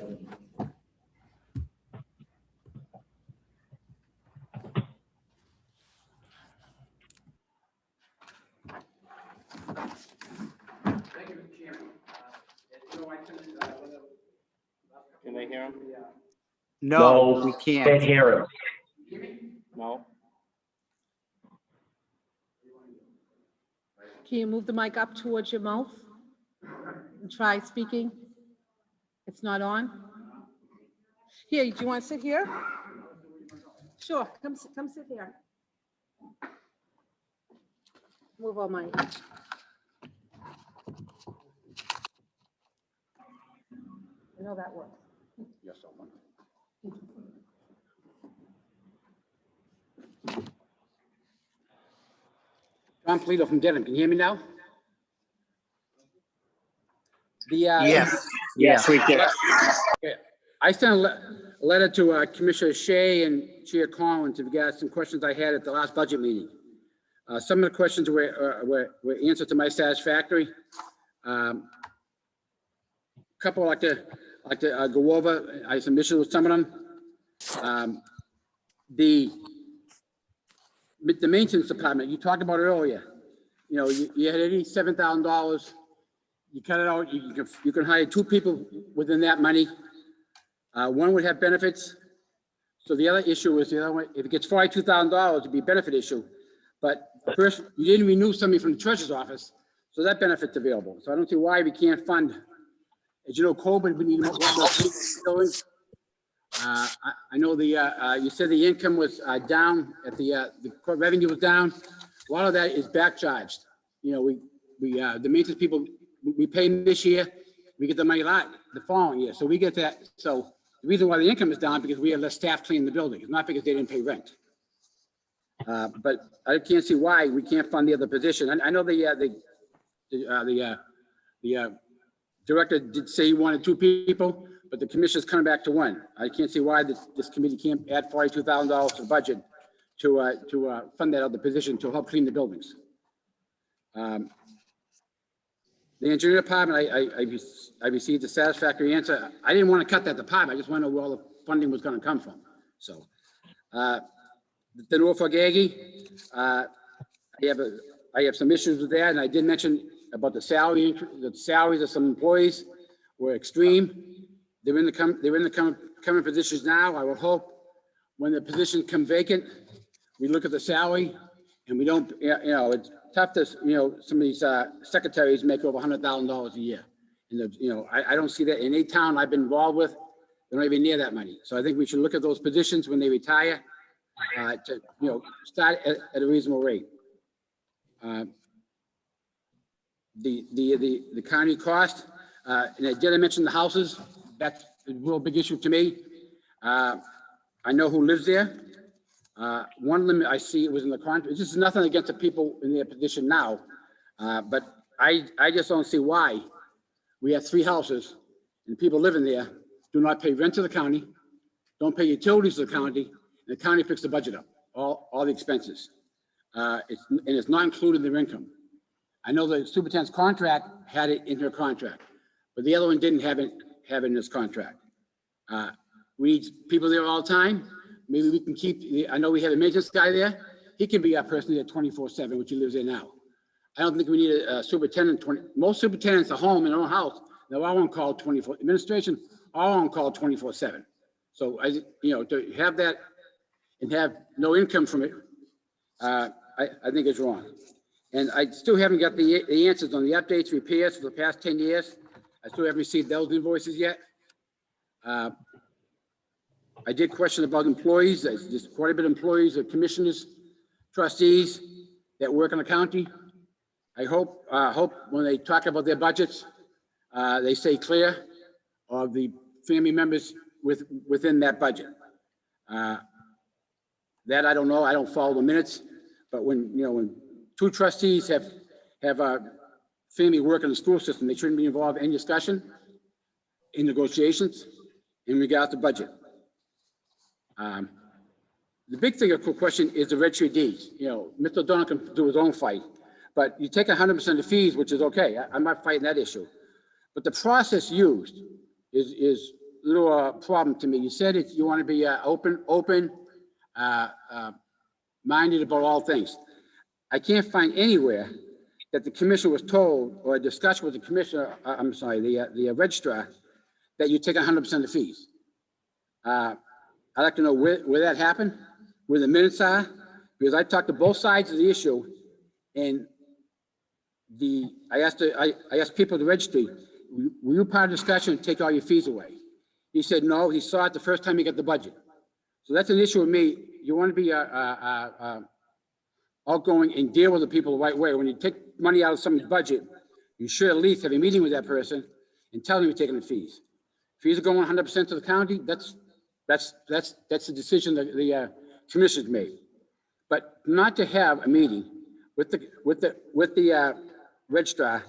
[SPEAKER 5] Thank you, Mr. Chairman. So I
[SPEAKER 10] Can they hear him?
[SPEAKER 7] No, we can't.
[SPEAKER 8] hear him.
[SPEAKER 10] No?
[SPEAKER 9] Can you move the mic up towards your mouth and try speaking? It's not on? Here, do you want to sit here? Sure, come sit here. Move all my. I know that works.
[SPEAKER 1] Yes, I want.
[SPEAKER 5] John Polito from Dedham. Can you hear me now?
[SPEAKER 7] Yes, we can.
[SPEAKER 5] I sent a letter to Commissioner Shea and Chair Collins to get some questions I had at the last budget meeting. Some of the questions were answered to my satisfactory. Couple I'd like to go over. I have some issues with some of them. The maintenance department, you talked about earlier, you know, you had $87,000. You cut it out, you can hire 2 people within that money. One would have benefits. So the other issue is the other one, if it gets $42,000, it'd be a benefit issue. But first, you didn't renew somebody from the treasurer's office, so that benefit's available. So I don't see why we can't fund. As you know, COVID, we need more buildings. I know you said the income was down at the revenue was down. A lot of that is back charged. You know, the maintenance people, we pay them this year, we get the money the following year. So we get that. So the reason why the income is down because we have less staff cleaning the building. It's not because they didn't pay rent. But I can't see why we can't fund the other position. I know the director did say he wanted 2 people, but the commissioner's coming back to 1. I can't see why this committee can't add $42,000 to the budget to fund that other position to help clean the buildings. The engineering department, I received a satisfactory answer. I didn't want to cut that department. I just want to know where all the funding was going to come from. So the Norfolk Aggie, I have some issues with that, and I did mention about the salaries of some employees were extreme. They're in the current positions now. I would hope when the position come vacant, we look at the salary and we don't, it's tough to, some of these secretaries make over $100,000 a year. And, I don't see that in any town I've been involved with. They're not even near that money. So I think we should look at those positions when they retire to, start at a reasonable rate. The county cost, and I did mention the houses. That's a real big issue to me. I know who lives there. One of them I see it was in the contract. This is nothing against the people in their position now, but I just don't see why we have 3 houses and people living there do not pay rent to the county, don't pay utilities to the county, and the county picks the budget up, all the expenses. It's not included in their income. I know the superintendent's contract had it in her contract, but the other one didn't have it in his contract. We need people there all the time. Maybe we can keep, I know we have a maintenance guy there. He can be our person there 24/7, which he lives there now. I don't think we need a superintendent. Most superintendents are home in their own house. They're all on call 24, administration, all on call 24/7. So to have that and have no income from it, I think is wrong. And I still haven't got the answers on the updates, repairs for the past 10 years. I still haven't received those invoices yet. I did question about employees. There's quite a bit of employees, of commissioners, trustees that work in the county. I hope when they talk about their budgets, they stay clear of the family members within that budget. That I don't know. I don't follow the minutes, but when 2 trustees have family work in the school system, they shouldn't be involved in discussion, in negotiations, in regards to budget. The big thing, of question is the registry of deeds. Mr. O'Donnell can do his own fight, but you take 100% of fees, which is okay. I'm not fighting that issue. But the process used is a little problem to me. You said you want to be open, minded about all things. I can't find anywhere that the commissioner was told or discussed with the commissioner, the registrar, that you take 100% of the fees. I'd like to know where that happened, where the minutes are, because I talked to both sides of the issue, and I asked people at the registry, were you part of the discussion to take all your fees away? He said no. He saw it the first time he got the budget. So that's an issue with me. You want to be outgoing and deal with the people the right way. When you take money out of someone's budget, you should at least have a meeting with that person and tell them you're taking the fees. Fees are going 100% to the county. That's the decision that the commissioners made. But not to have a meeting with the registrar.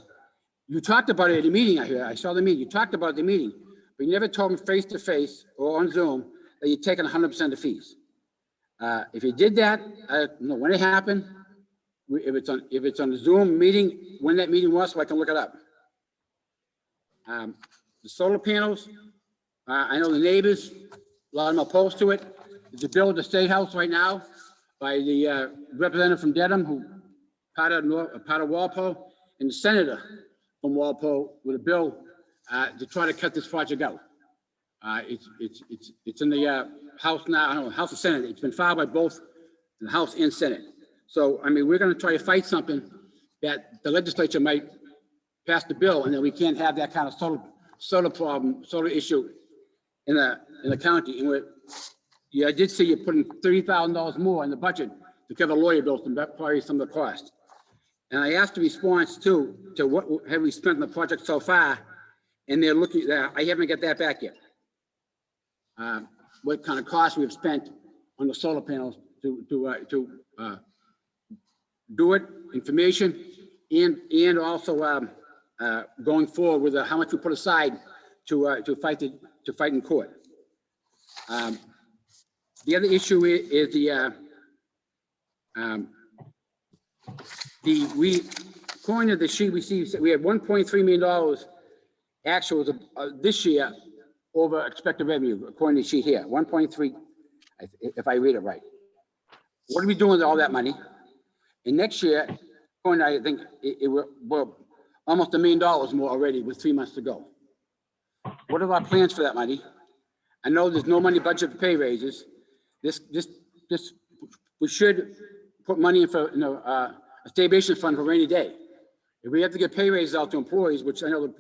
[SPEAKER 5] You talked about it at a meeting. I saw the meeting. You talked about the meeting, but you never told me face to face or on Zoom that you're taking 100% of the fees. If you did that, I don't know when it happened. If it's on the Zoom meeting, when that meeting was, so I can look it up. The solar panels, I know the neighbors, a lot of them are opposed to it. There's a bill at the State House right now by the representative from Dedham, who part of Walpole, and the senator from Walpole with a bill to try to cut this project out. It's in the House now. I don't know, House and Senate. It's been filed by both the House and Senate. So I mean, we're going to try to fight something that the legislature might pass the bill, and then we can't have that kind of solar issue in the county. And I did see you putting $30,000 more in the budget to cover lawyer bills and probably some of the cost. And I asked the response to what have we spent on the project so far, and they're looking at, I haven't got that back yet. What kind of cost we've spent on the solar panels to do it, information, and also going forward with how much we put aside to fight in court. The other issue is according to the sheet we see, we had $1.3 million actuals this year over expected revenue, according to the sheet here, 1.3, if I read it right. what are we doing with all that money? And next year, I think we're almost $1 million more already with 3 months to go. What are our plans for that money? I know there's no money budget for pay raises. We should put money in for, a stabilization fund for rainy day. If we have to get pay raises out to employees, which I know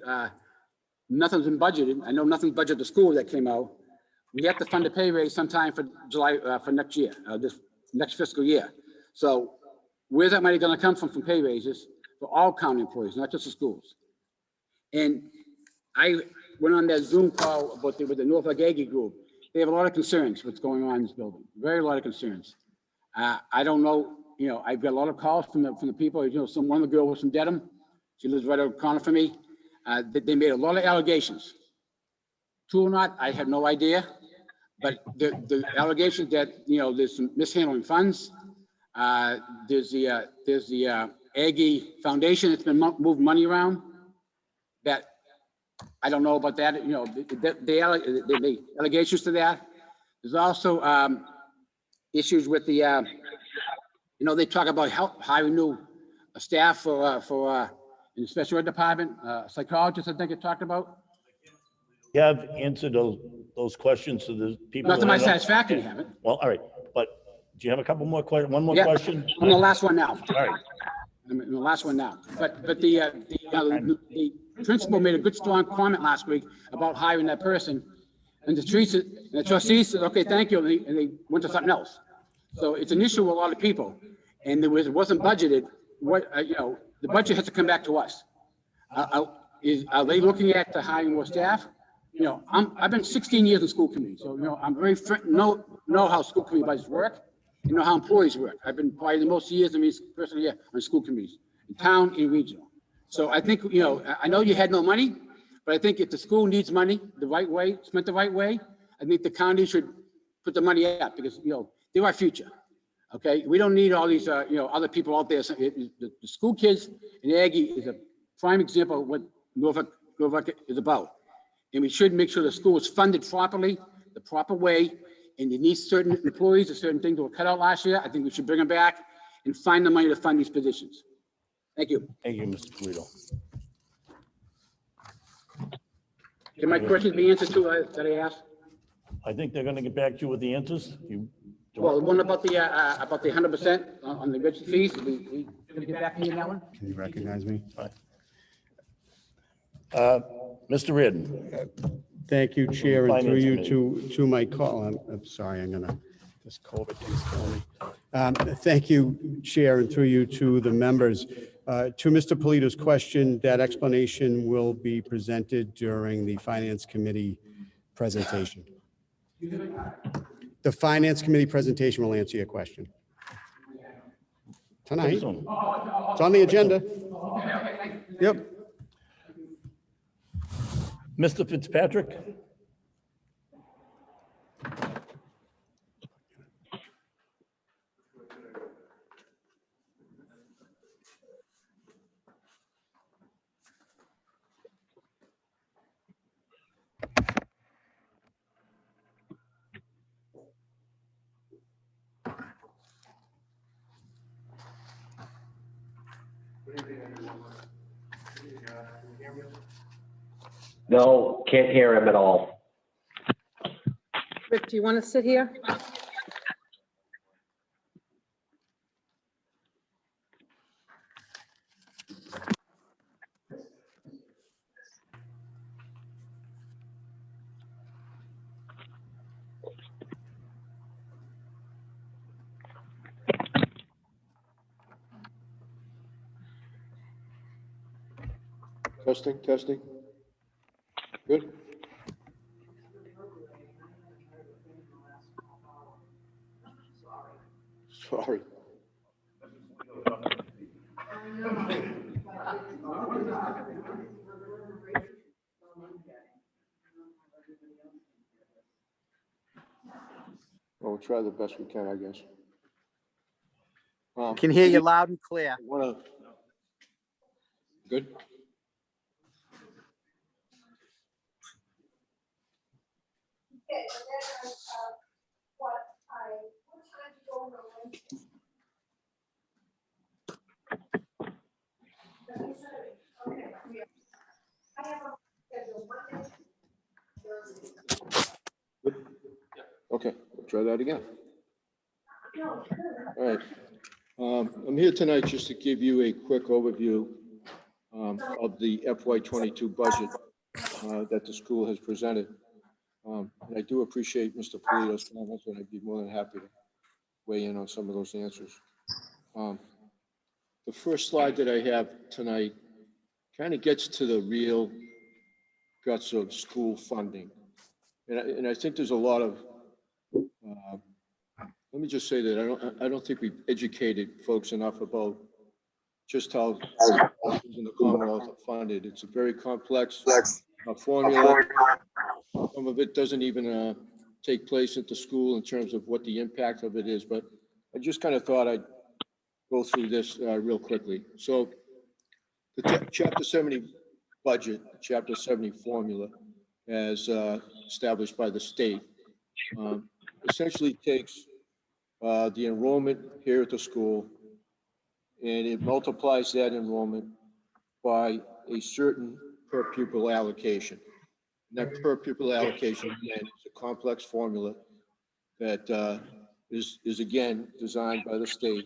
[SPEAKER 5] nothing's been budgeted. I know nothing's budgeted to school that came out. We have to fund a pay raise sometime for July, for next year, this next fiscal year. So where's that money gonna come from pay raises for all county employees, not just the schools? And I went on that Zoom call with the Norfolk Aggie group. They have a lot of concerns what's going on in this building, a lot of concerns. I don't know, I've got a lot of calls from the people, one of the girls was from Dedham. She lives right over the corner from me. They made a lot of allegations. True or not, I have no idea. But the allegations that, there's some mishandling funds. There's the Aggie Foundation that's been moving money around. That I don't know about that. The allegations to that. There's also issues with the, they talk about hiring new staff for in the special ed department, psychologists. I think it talked about.
[SPEAKER 14] You have answered those questions to the people.
[SPEAKER 5] Not to my satisfaction, you haven't.
[SPEAKER 14] Well, all right, but do you have a couple more questions? One more
[SPEAKER 5] Yeah,
[SPEAKER 14] question?
[SPEAKER 5] I'm the last one now.
[SPEAKER 14] All right.
[SPEAKER 5] I'm the last one now. But the principal made a good, strong comment last week about hiring that person. And the trustees said, okay, thank you, and they went to something else. So it's an issue with a lot of people. And it wasn't budgeted. The budget has to come back to us. Are they looking at hiring more staff? I've been 16 years in school committee, so I'm very know how school committee budgets work, and know how employees work. I've been probably the most years of me personally here on school committees, in town and regional. So I think I know you had no money, but I think if the school needs money the right way, spent the right way, I think the county should put the money up because they're our future. Okay, we don't need all these other people out there. The school kids in Aggie is a prime example of what Norfolk is about. And we should make sure the school is funded properly, the proper way, and you need certain employees or certain things that were cut out last year. I think we should bring them back and find the money to fund these positions. Thank you.
[SPEAKER 14] Thank you, Mr. Polito.
[SPEAKER 5] Can my questions be answered too that I asked?
[SPEAKER 14] I think they're gonna get back to you with the answers.
[SPEAKER 5] Well, the one about the 100% on the registry fees, we gonna get back to you on that one?
[SPEAKER 1] Can you recognize me?
[SPEAKER 14] Mr. Reardon.
[SPEAKER 1] Thank you, Chair, and through
[SPEAKER 14] Finance
[SPEAKER 1] you to my call. I'm sorry, I'm gonna, this COVID thing's killing me. Thank you, Chair, and through you to the members. To Mr. Polito's question, that explanation will be presented during the Finance Committee presentation. The Finance Committee presentation will answer your question. Tonight. It's on the agenda. Yep.
[SPEAKER 14] Mr. Fitzpatrick?
[SPEAKER 8] No, can't hear him at all.
[SPEAKER 11] Rick, do you want to sit here?
[SPEAKER 15] Testing. Good. Sorry. Well, we'll try the best we can, I guess.
[SPEAKER 7] Can hear you loud and clear.
[SPEAKER 15] Good. Okay, we'll try that again. All right. I'm here tonight just to give you a quick overview of the FY22 budget that the school has presented. And I do appreciate Mr. Polito's comments, and I'd be more than happy to weigh in on some of those answers. The first slide that I have tonight kind of gets to the real guts of school funding. And I think there's a lot of, let me just say that I don't think we've educated folks enough about just how schools in the Commonwealth are funded. It's a very complex formula. Some of it doesn't even take place at the school in terms of what the impact of it is, but I just kind of thought I'd go through this real quickly. So the Chapter 70 budget, Chapter 70 formula, as established by the state, essentially takes the enrollment here at the school and it multiplies that enrollment by a certain per pupil allocation. And that per pupil allocation, again, is a complex formula that is again designed by the state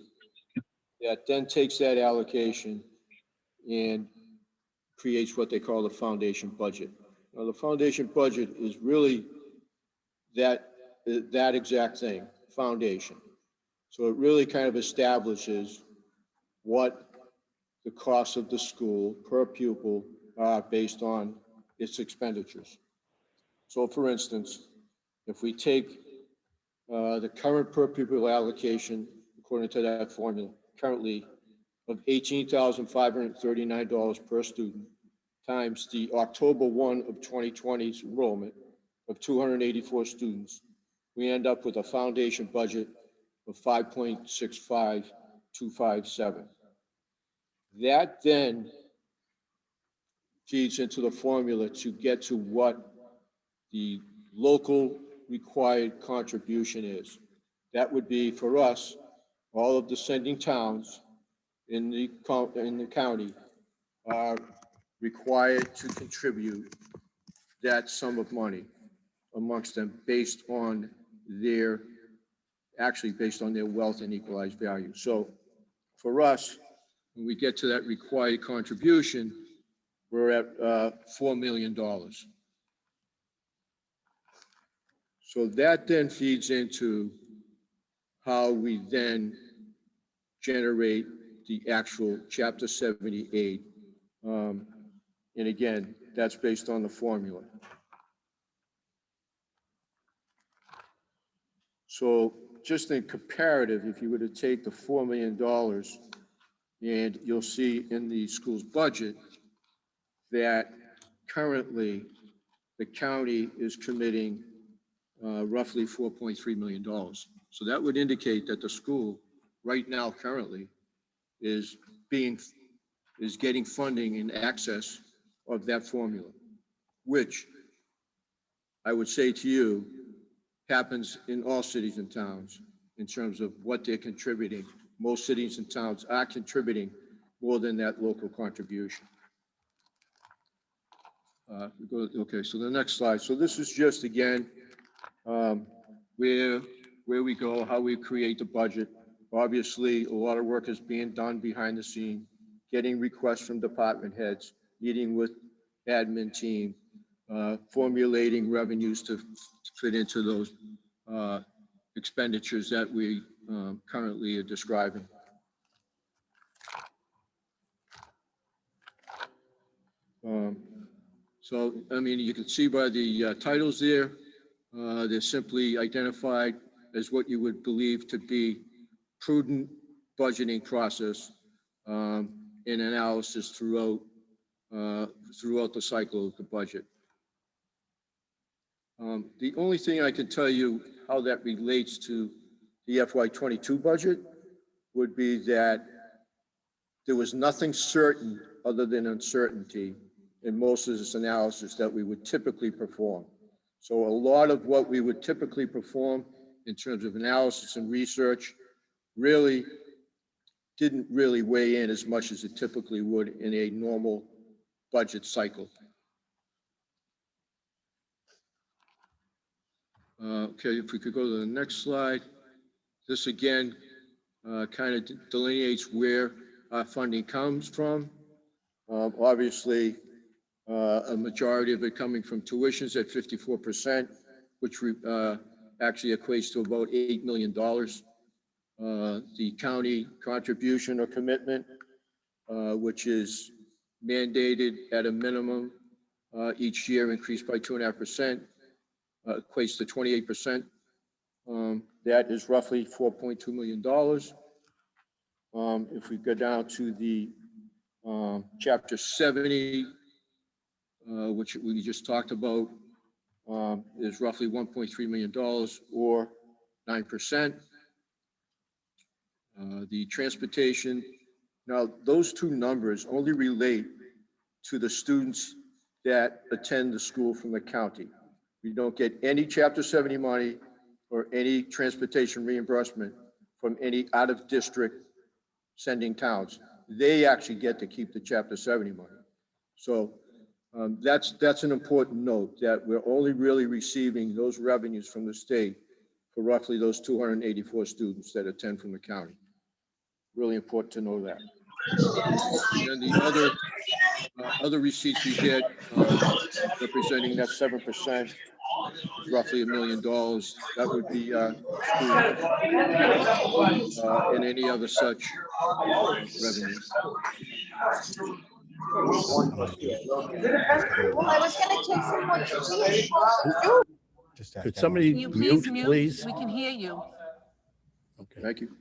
[SPEAKER 15] that then takes that allocation and creates what they call the foundation budget. Now, the foundation budget is really that exact thing, foundation. So it really kind of establishes what the costs of the school per pupil are based on its expenditures. So for instance, if we take the current per pupil allocation, according to that formula, currently of $18,539 per student, times the October 1 of 2020's enrollment of 284 students, we end up with a foundation budget of 5.65257. That then feeds into the formula to get to what the local required contribution is. That would be, for us, all of the sending towns in the county are required to contribute that sum of money amongst them based on their wealth and equalized value. So for us, when we get to that required contribution, we're at $4 million. So that then feeds into how we then generate the actual Chapter 78. And again, that's based on the formula. So just in comparative, if you were to take the $4 million, and you'll see in the school's budget that currently the county is committing roughly $4.3 million. So that would indicate that the school right now currently is getting funding in excess of that formula, which I would say to you happens in all cities and towns in terms of what they're contributing. Most cities and towns are contributing more than that local contribution. Okay, so the next slide. So this is just, again, where we go, how we create the budget. Obviously, a lot of work is being done behind the scene, getting requests from department heads, meeting with admin team, formulating revenues to fit into those expenditures that we currently are describing. So, I mean, you can see by the titles there, they're simply identified as what you would believe to be prudent budgeting process and analysis throughout the cycle of the budget. The only thing I can tell you how that relates to the FY22 budget would be that there was nothing certain other than uncertainty in most of this analysis that we would typically perform. So a lot of what we would typically perform in terms of analysis and research really didn't really weigh in as much as it typically would in a normal budget cycle. Okay, if we could go to the next slide. This again kind of delineates where our funding comes from. Obviously, a majority of it coming from tuitions at 54%, which actually equates to about $8 million. The county contribution or commitment, which is mandated at a minimum each year, increased by 2.5%, equates to 28%. That is roughly $4.2 million. If we go down to the Chapter 70, which we just talked about, is roughly $1.3 million or 9%. The transportation, now those two numbers only relate to the students that attend the school from the county. We don't get any Chapter 70 money or any transportation reimbursement from any out-of-district sending towns. They actually get to keep the Chapter 70 money. So that's an important note, that we're only really receiving those revenues from the state for roughly those 284 students that attend from the county. Really important to know that. And the other receipts we get, representing that 7%, roughly $1 million. That would be and any other such revenue.
[SPEAKER 14] Could somebody
[SPEAKER 9] Can you
[SPEAKER 14] mute,
[SPEAKER 9] please mute?
[SPEAKER 14] please?
[SPEAKER 9] We can hear you.
[SPEAKER 14] Okay.
[SPEAKER 15] Thank you.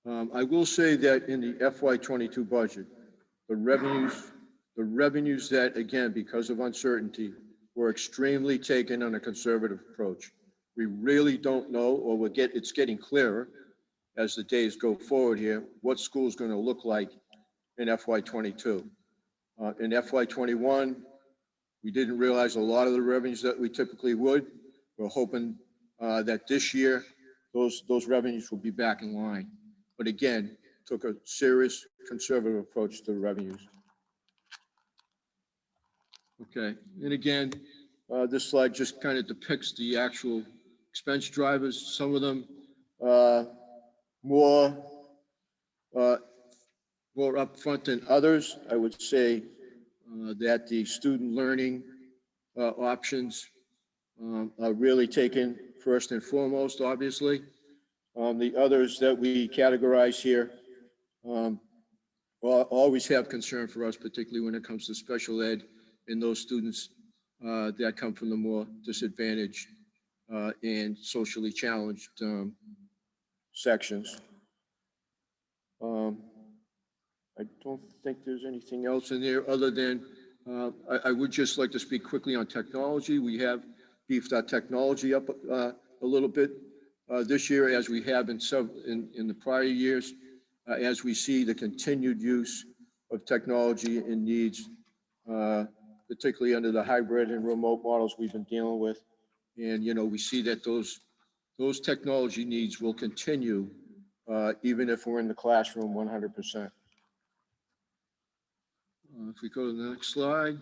[SPEAKER 15] I will say that in the FY22 budget, the revenues that, again, because of uncertainty, were extremely taken on a conservative approach. We really don't know, or it's getting clearer as the days go forward here, what school is going to look like in FY22. In FY21, we didn't realize a lot of the revenues that we typically would. We're hoping that this year, those revenues will be back in line. But again, took a serious conservative approach to the revenues. Okay, and again, this slide just kind of depicts the actual expense drivers. Some of them more upfront than others. I would say that the student learning options are really taken first and foremost, obviously. The others that we categorize here always have concern for us, particularly when it comes to special ed and those students that come from the more disadvantaged and socially challenged sections. I don't think there's anything else in there other than I would just like to speak quickly on technology. We have beefed our technology up a little bit this year, as we have in the prior years, as we see the continued use of technology and needs, particularly under the hybrid and remote models we've been dealing with. And, we see that those technology needs will continue even if we're in the classroom 100%. If we go to the next slide,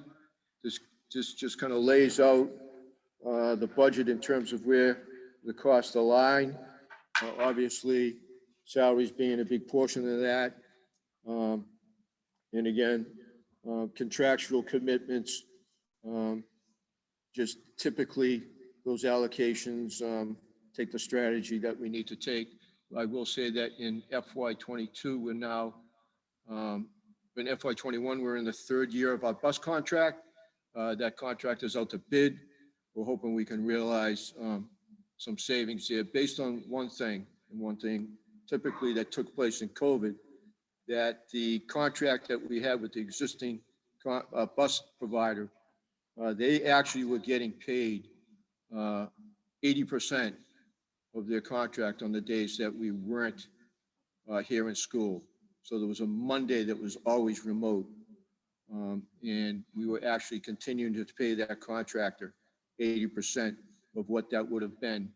[SPEAKER 15] this just kind of lays out the budget in terms of where the costs align. Obviously, salaries being a big portion of that. And again, contractual commitments, just typically those allocations take the strategy that we need to take. I will say that in FY22, we're now, in FY21, we're in the third year of our bus contract. That contract is out to bid. We're hoping we can realize some savings here based on one thing typically that took place in COVID, that the contract that we had with the existing bus provider, they actually were getting paid 80% of their contract on the days that we weren't here in school. So there was a Monday that was always remote. And we were actually continuing to pay that contractor 80% of what that would have been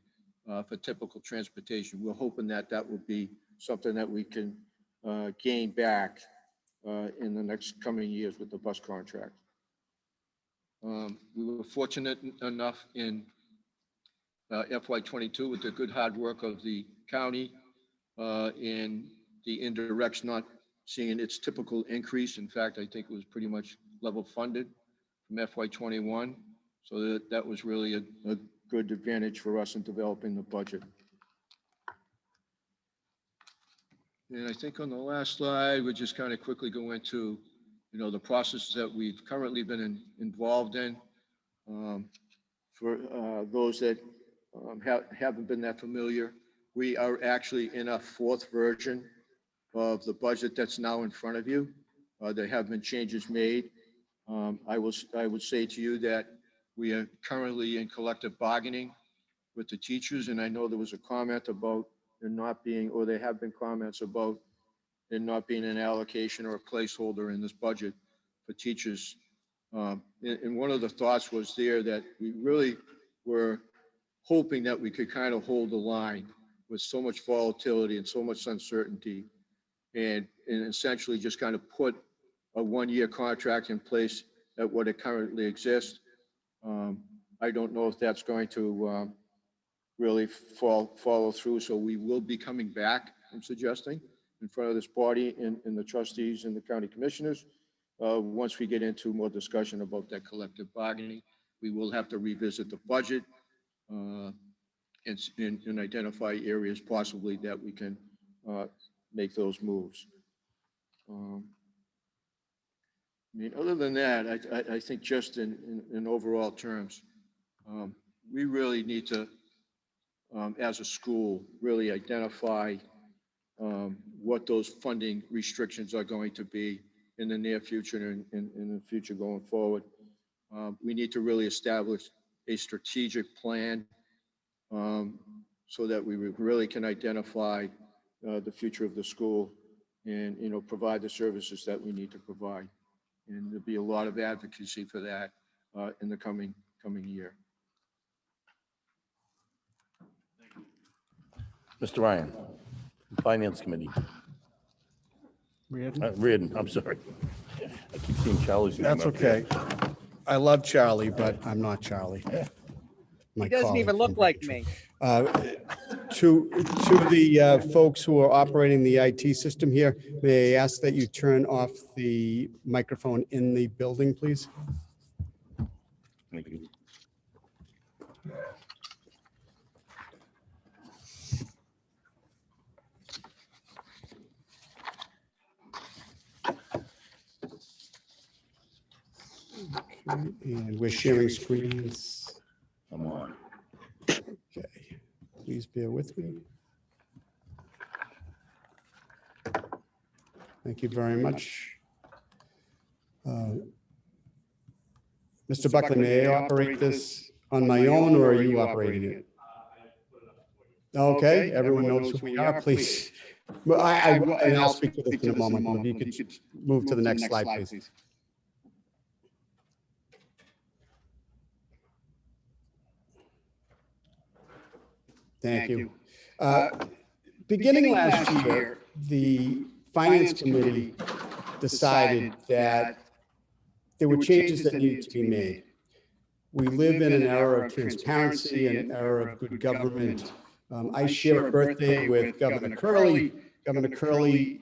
[SPEAKER 15] for typical transportation. We're hoping that that will be something that we can gain back in the next coming years with the bus contract. We were fortunate enough in FY22 with the good hard work of the county and the indirects not seeing its typical increase. In fact, I think it was pretty much level funded from FY21. So that was really a good advantage for us in developing the budget. And I think on the last slide, we'll just kind of quickly go into, the processes that we've currently been involved in. For those that haven't been that familiar, we are actually in a fourth version of the budget that's now in front of you. There have been changes made. I would say to you that we are currently in collective bargaining with the teachers, and I know there was a comment about there not being, or there have been comments about there not being an allocation or a placeholder in this budget for teachers. And one of the thoughts was there that we really were hoping that we could kind of hold the line with so much volatility and so much uncertainty, and essentially just kind of put a one-year contract in place at what it currently exists. I don't know if that's going to really follow through. So we will be coming back, I'm suggesting, in front of this body and the trustees and the county commissioners. Once we get into more discussion about that collective bargaining, we will have to revisit the budget and identify areas possibly that we can make those moves. I mean, other than that, I think just in overall terms, we really need to, as a school, really identify what those funding restrictions are going to be in the near future and in the future going forward. We need to really establish a strategic plan so that we really can identify the future of the school and, provide the services that we need to provide. And there'll be a lot of advocacy for that in the coming year.
[SPEAKER 14] Mr. Ryan, Finance Committee. Reardon, I'm sorry. I keep seeing Charlie's name.
[SPEAKER 16] That's
[SPEAKER 14] up there.
[SPEAKER 16] okay. I love Charlie, but I'm not Charlie.
[SPEAKER 7] He doesn't even look like me.
[SPEAKER 16] To the folks who are operating the IT system here, may I ask that you turn off the microphone in the building, please?
[SPEAKER 14] Thank you.
[SPEAKER 16] Okay, and we're sharing screens.
[SPEAKER 14] Come on.
[SPEAKER 16] Okay, please bear with me. Thank you very much. Mr. Buckley, may I operate this on my own, or are you operating it? Okay, everyone knows who we are, please. Well, and I'll speak to this in a moment. If you could move to the next slide, please. Thank you. Beginning last year, the Finance Committee decided that there were changes that needed to be made. We live in an era of transparency and an era of good government. I share a birthday with Governor Curley. Governor Curley,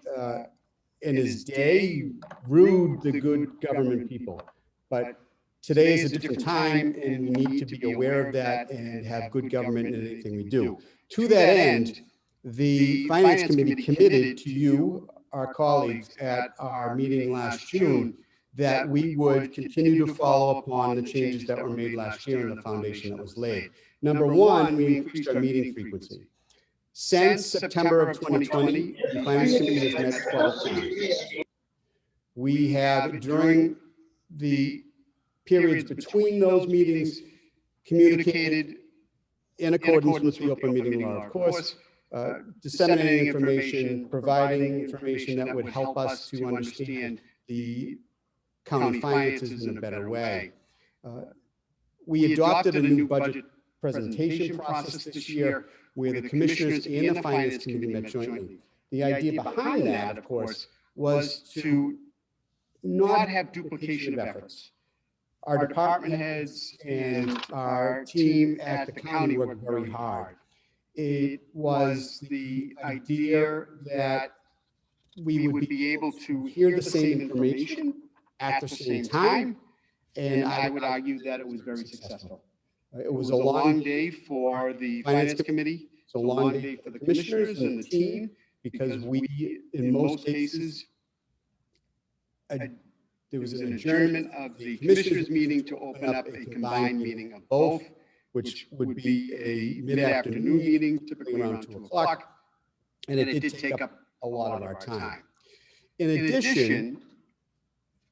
[SPEAKER 16] in his day, rued the good government people. But today is a different time, and we need to be aware of that and have good government in anything we do. To that end, the Finance Committee committed to you, our colleagues, at our meeting last June, that we would continue to follow upon the changes that were made last year and the foundation that was laid. Number one, we increased our meeting frequency. Since September of 2020, the Finance Committee has met 12 times. We have, during the periods between those meetings, communicated in accordance with the open meeting law, of course, disseminating information, providing information that would help us to understand the county finances in a better way. we adopted a new budget presentation process this year where the commissioners and the finance committee met jointly. The idea behind that, of course, was to not have duplication of efforts. Our department heads and our team at the county worked very hard. It was the idea that we would be able to hear the same information at the same time, and I would argue that it was very successful. It was a long day for the finance committee. It's a long day for the commissioners and the team, because we, in most cases, there was an adjournment of the commissioners meeting to open up a combined meeting of both, which would be a mid-afternoon meeting, typically around 2 o'clock. And it did take up a lot of our time. In addition,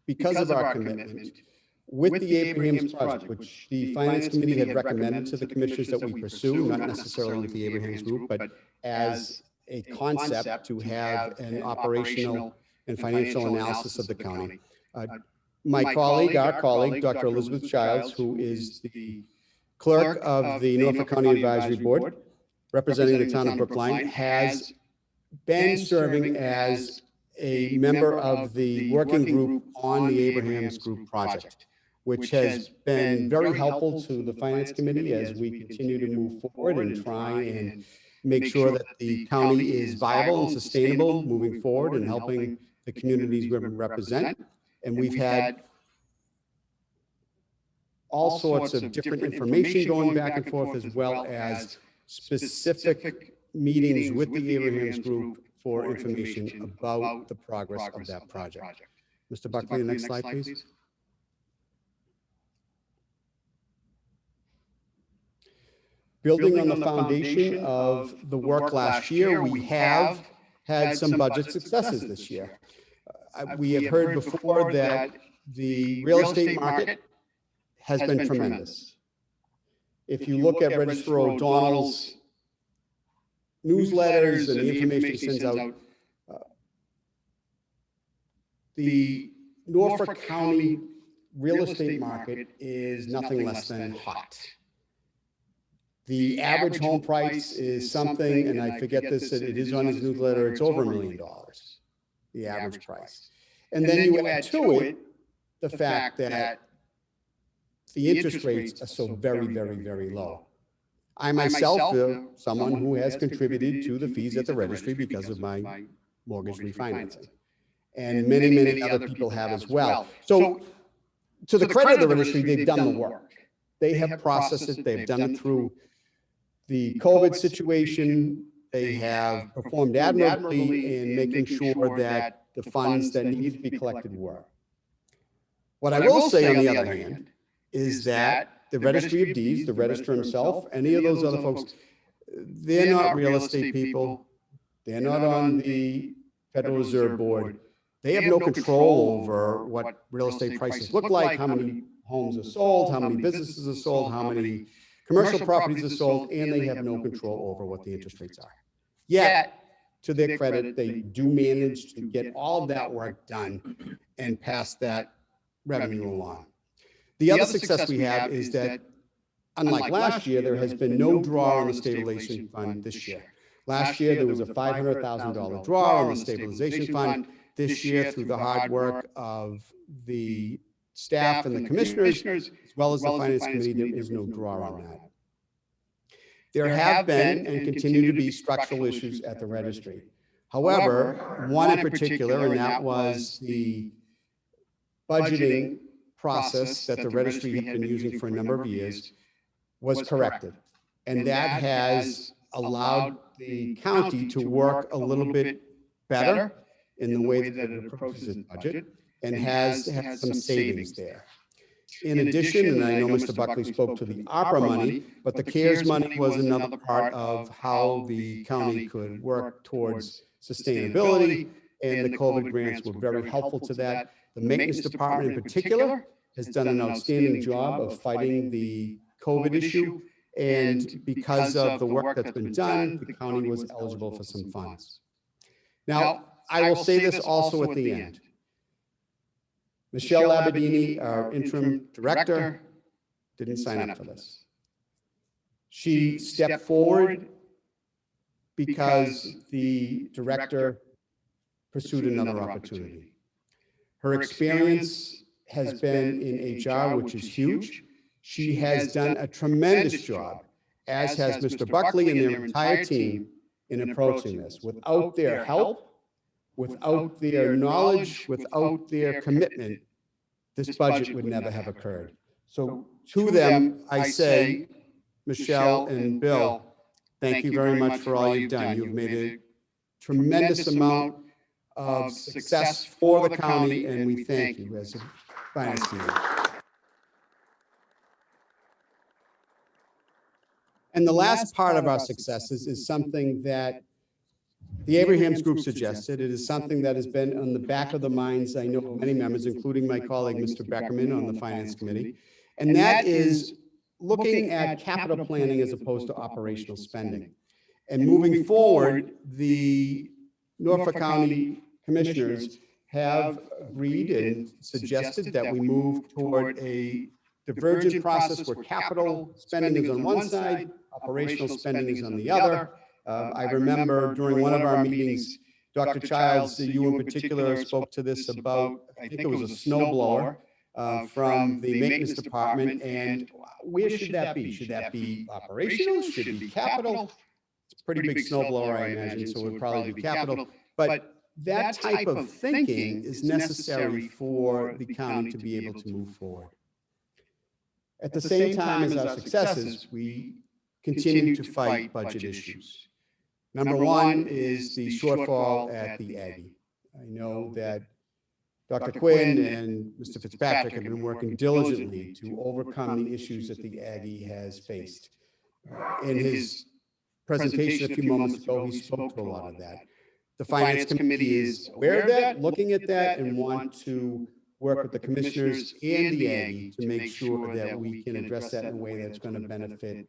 [SPEAKER 16] because of our commitment with the Abrahams Project, which the Finance Committee had recommended to the commissioners that we pursue, not necessarily with the Abrahams Group, but as a concept to have an operational and financial analysis of the county. My colleague, our colleague, Dr. Elizabeth Childs, who is the clerk of the Norfolk County Advisory Board, representing the town of Brookline, has been serving as a member of the working group on the Abrahams Group project, which has been very helpful to the Finance Committee as we continue to move forward and try and make sure that the county is viable and sustainable moving forward and helping the communities we represent. And we've had all sorts of different information going back and forth, as well as specific meetings with the Abrahams Group for information about the progress of that project. Mr. Buckley, the next slide, please. Building on the foundation of the work last year, we have had some budget successes this year. We have heard before that the real estate market has been tremendous. If you look at Register O'Donnell's newsletters and the information he sends out, the Norfolk County real estate market is nothing less than hot. The average home price is something, and I forget this, it is on his newsletter, it's over $1 million, the average price. And then you add to it the fact that the interest rates are so very, very, very low. I myself am someone who has contributed to the fees at the registry because of my mortgage refinancing. And many, many other people have as well. So to the credit of the registry, they've done the work. They have processed it, they've done it through the COVID situation. They have performed admirably in making sure that the funds that needed to be collected were. What I will say, on the other hand, is that the Registry of Deeds, the registrar himself, any of those other folks, they're not real estate people. They're not on the Federal Reserve Board. They have no control over what real estate prices look like, how many homes are sold, how many businesses are sold, how many commercial properties are sold, and they have no control over what the interest rates are. Yet, to their credit, they do manage to get all of that work done and pass that revenue along. The other success we have is that, unlike last year, there has been no draw on the stabilization fund this year. Last year, there was a $500,000 draw on the stabilization fund. This year, through the hard work of the staff and the commissioners, as well as the Finance Committee, there is no draw on that. There have been and continue to be structural issues at the registry. However, one in particular, and that was the budgeting process that the registry had been using for a number of years, was corrected. And that has allowed the county to work a little bit better in the way that it approaches its budget, and has had some savings there. In addition, and I know Mr. Buckley spoke to the ARPA money, but the CARES money was another part of how the county could work towards sustainability, and the COVID grants were very helpful to that. The maintenance department in particular has done an outstanding job of fighting the COVID issue, and because of the work that's been done, the county was eligible for some funds. Now, I will say this also at the end. Michelle Labadini, our interim director, didn't sign up for this. She stepped forward because the director pursued another opportunity. Her experience has been in HR, which is huge. She has done a tremendous job, as has Mr. Buckley and their entire team, in approaching this. Without their help, without their knowledge, without their commitment, this budget would never have occurred. So to them, I say, Michelle and Bill, thank you very much for all you've done. You've made a tremendous amount of success for the county, and we thank you as a finance team. And the last part of our successes is something that the Abrahams Group suggested. It is something that has been on the back of the minds, I know, of many members, including my colleague, Mr. Beckerman, on the Finance Committee. And that is looking at capital planning as opposed to operational spending. And moving forward, the Norfolk County Commissioners have agreed and suggested that we move toward a divergent process where capital spending is on one side, operational spending is on the other. I remember during one of our meetings, Dr. Childs, you in particular spoke to this about, I think it was a snow blower from the maintenance department. And where should that be? Should that be operational? Should it be capital? It's a pretty big snow blower, I imagine, so it would probably be capital. But that type of thinking is necessary for the county to be able to move forward. At the same time as our successes, we continue to fight budget issues. Number one is the shortfall at the Aggie. I know that Dr. Quinn and Mr. Fitzpatrick have been working diligently to overcome the issues that the Aggie has faced. In his presentation a few moments ago, he spoke to a lot of that. The Finance Committee is aware of that, looking at that, and want to work with the commissioners and the Aggie to make sure that we can address that in a way that's going to benefit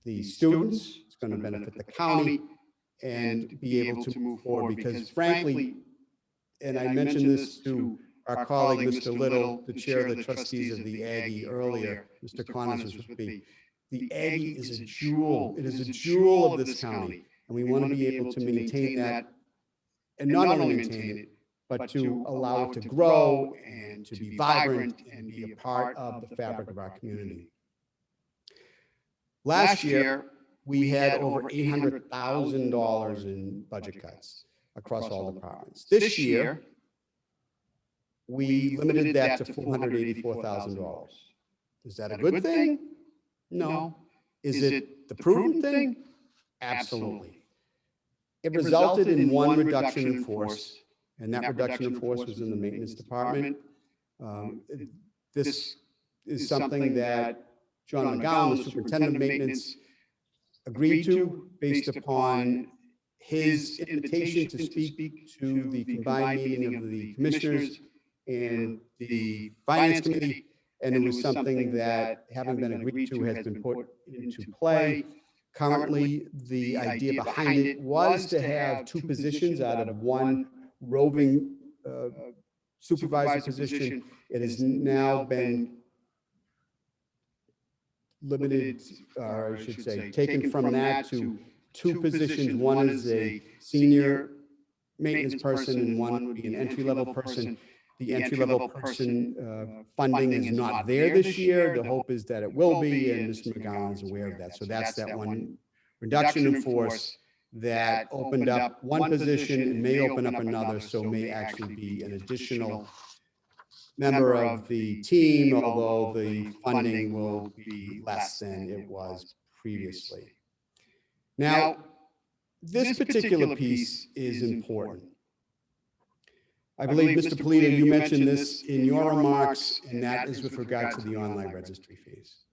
[SPEAKER 16] the students, it's going to benefit the county, and be able to move forward. Because frankly, and I mentioned this to our colleague, Mr. Little, the chair of the trustees of the Aggie earlier, Mr. Connors was with me. The Aggie is a jewel. It is a jewel of this county, and we want to be able to maintain that, and not only maintain it, but to allow it to grow and to be vibrant and be a part of the fabric of our community. Last year, we had over $800,000 in budget cuts across all departments. This year, we limited that to $484,000. Is that a good thing? No. Is it the prudent thing? Absolutely. It resulted in one reduction in force, and that reduction in force was in the maintenance department. This is something that John McGowan, the superintendent of maintenance, agreed to based upon his invitation to speak to the combined meeting of the commissioners and the finance committee. And it was something that, having been agreed to, has been put into play. Currently, the idea behind it was to have two positions out of one roving supervisor position. It has now been limited, or I should say, taken from that to two positions. One is a senior maintenance person and one would be an entry-level person. The entry-level person funding is not there this year. The hope is that it will be, and Mr. McGowan is aware of that. So that's that one reduction in force that opened up one position and may open up another, so may actually be an additional member of the team, although the funding will be less than it was previously. Now, this particular piece is important. I believe, Mr. Polito, you mentioned this in your remarks, and that is with regard to the online registry fees.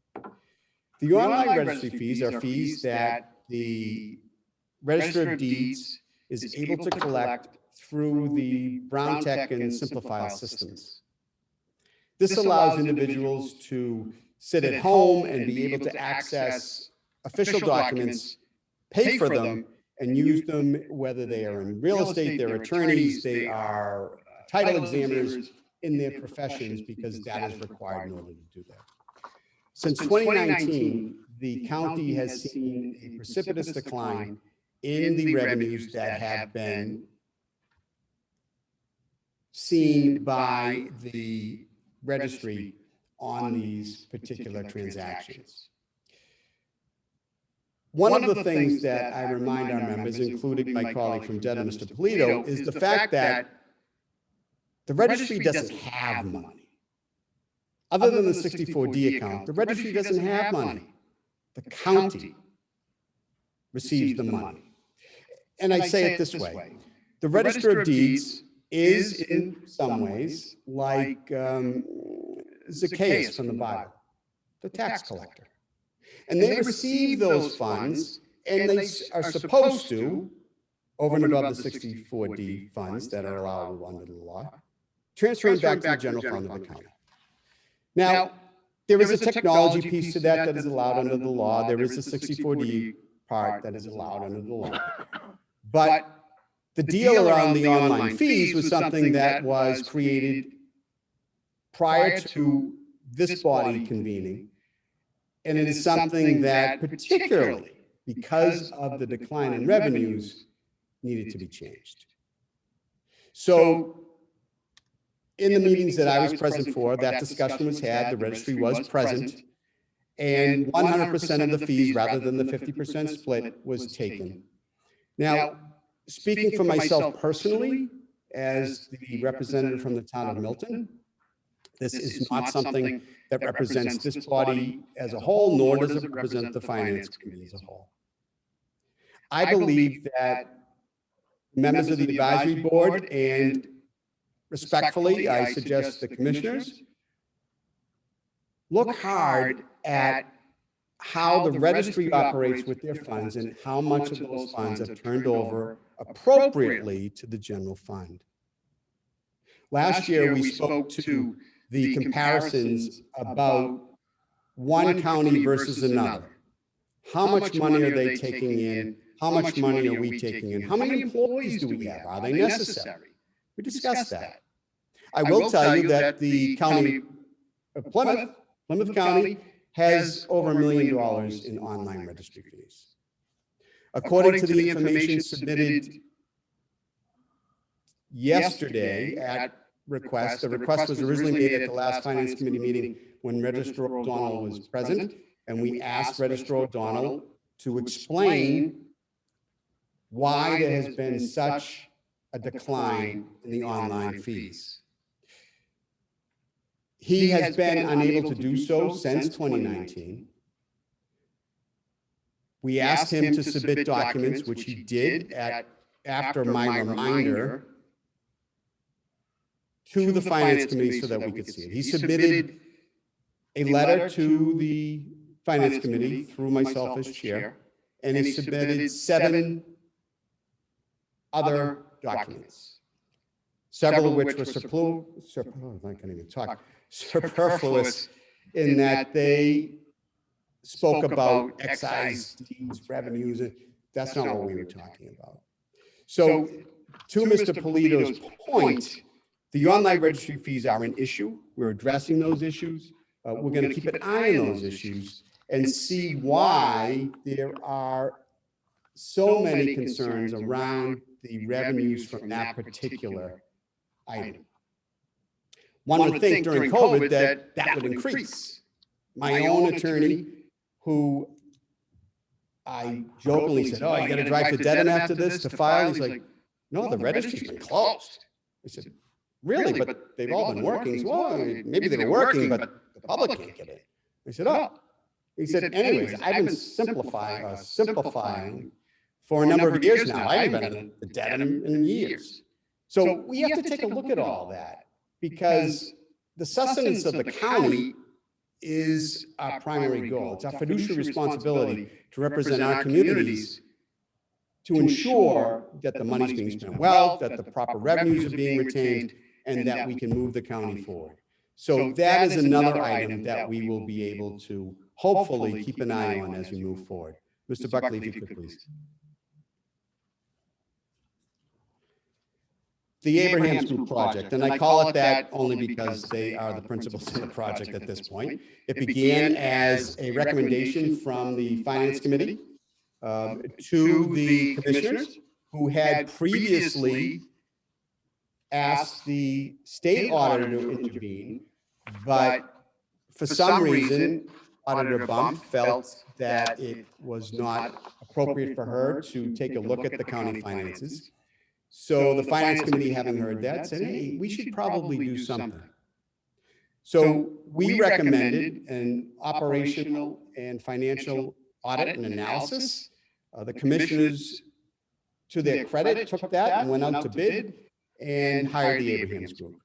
[SPEAKER 16] The online registry fees are fees that the Register of Deeds is able to collect through the Brown Tech and Simplifile systems. This allows individuals to sit at home and be able to access official documents, pay for them, and use them, whether they are in real estate, they're attorneys, they are title examiners in their professions, because that is required in order to do that. Since 2019, the county has seen a precipitous decline in the revenues that have been seen by the registry on these particular transactions. One of the things that I remind our members, including my colleague from Dedham, Mr. Polito, is the fact that the registry doesn't have money. Other than the 64D account, the registry doesn't have money. The county receives the money. And I say it this way. The Register of Deeds is in some ways like Zacchaeus from the Bible, the tax collector. And they receive those funds, and they are supposed to, over and above the 64D funds that are allowed under the law, transfer them back to the general fund of the county. Now, there is a technology piece to that that is allowed under the law. There is a 64D part that is allowed under the law. But the deal around the online fees was something that was created prior to this body convening. And it is something that, particularly because of the decline in revenues, needed to be changed. So in the meetings that I was present for, that discussion was had, the registry was present, and 100% of the fees, rather than the 50% split, was taken. Now, speaking for myself personally, as the representative from the town of Milton, this is not something that represents this body as a whole, nor does it represent the Finance Committee as a whole. I believe that members of the advisory board, and respectfully, I suggest the commissioners, look hard at how the registry operates with their funds and how much of those funds are turned over appropriately to the general fund. Last year, we spoke to the comparisons about one county versus another. How much money are they taking in? How much money are we taking in? How many employees do we have? Are they necessary? We discussed that. I will tell you that the county of Plymouth County, has over $1 million in online registry fees. According to the information submitted yesterday at request, the request was originally made at the last Finance Committee meeting when Registrar O'Donnell was present, and we asked Registrar O'Donnell to explain why there has been such a decline in the online fees. He has been unable to do so since 2019. We asked him to submit documents, which he did after my reminder, to the Finance Committee so that we could see it. He submitted a letter to the Finance Committee through myself as chair, and he submitted 7 other documents, several of which were I can't even talk. Superfluous in that they spoke about excise deeds, revenues, and that's not what we were talking about. So to Mr. Polito's point, the online registry fees are an issue. We're addressing those issues. We're going to keep an eye on those issues and see why there are so many concerns around the revenues from that particular item. One would think during COVID that would increase. My own attorney, who I jokingly said, "Oh, you got to drive to Dedham after this to file?" He's like, "No, the registry's been closed." I said, "Really? But they've all been working." He said, "Well, maybe they were working, but the public can't get in." I said, "Oh." He said, "Anyways, I've been simplifying for a number of years now. I haven't been to Dedham in years." So we have to take a look at all that, because the sustenance of the county is our primary goal. It's our fiduciary responsibility to represent our communities, to ensure that the money's being spent well, that the proper revenues are being retained, and that we can move the county forward. So that is another item that we will be able to hopefully keep an eye on as we move forward. Mr. Buckley, if you could please. the Abraham's Group project, and I call it that only because they are the principals in the project at this point. It began as a recommendation from the Finance Committee to the commissioners who had previously asked the state auditor to intervene, but for some reason, Auditor Bump felt that it was not appropriate for her to take a look at the county finances. So the Finance Committee, having heard that, said, hey, we should probably do something. So we recommended an operational and financial audit and analysis. The commissioners, to their credit, took that and went out to bid and hired the Abraham's Group.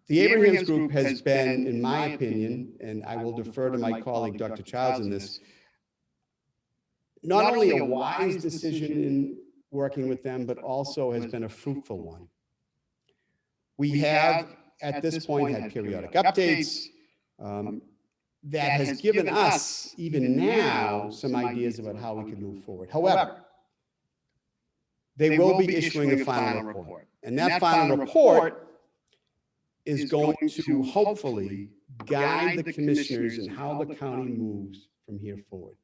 [SPEAKER 16] The Abraham's Group has been, in my opinion, and I will defer to my colleague, Dr. Childs, in this, not only a wise decision in working with them, but also has been a fruitful one. We have, at this point, had periodic updates that has given us, even now, some ideas about how we could move forward. However, they will be issuing a final report, and that final report is going to hopefully guide the commissioners in how the county moves from here forward.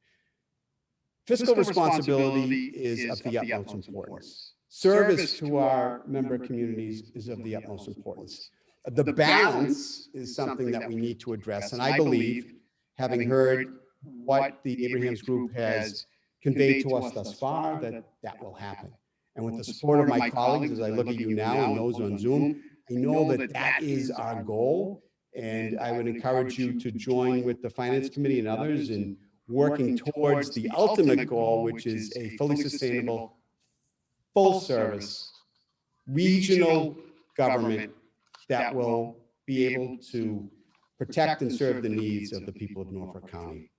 [SPEAKER 16] Fiscal responsibility is of the utmost importance. Service to our member communities is of the utmost importance. The balance is something that we need to address, and I believe, having heard what the Abraham's Group has conveyed to us thus far, that that will happen. And with the support of my colleagues, as I look at you now and those on Zoom, I know that that is our goal, and I would encourage you to join with the Finance Committee and others in working towards the ultimate goal, which is a fully sustainable, full-service, regional government that will be able to protect and serve the needs of the people of Norfolk County.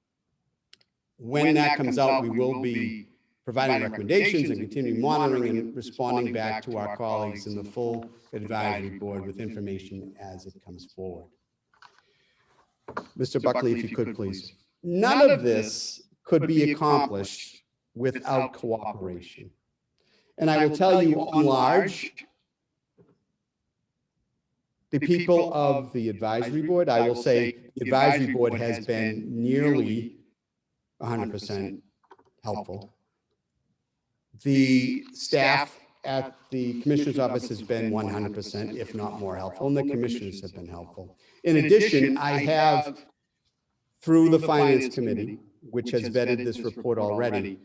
[SPEAKER 16] When that comes out, we will be providing recommendations and continuing monitoring and responding back to our colleagues in the full advisory board with information as it comes forward. Mr. Buckley, if you could, please. None of this could be accomplished without cooperation. And I will tell you, on large, the people of the advisory board, I will say the advisory board has been nearly 100% helpful. The staff at the commissioner's office has been 100%, if not more helpful, and the commissioners have been helpful. In addition, I have, through the Finance Committee, which has vetted this report already,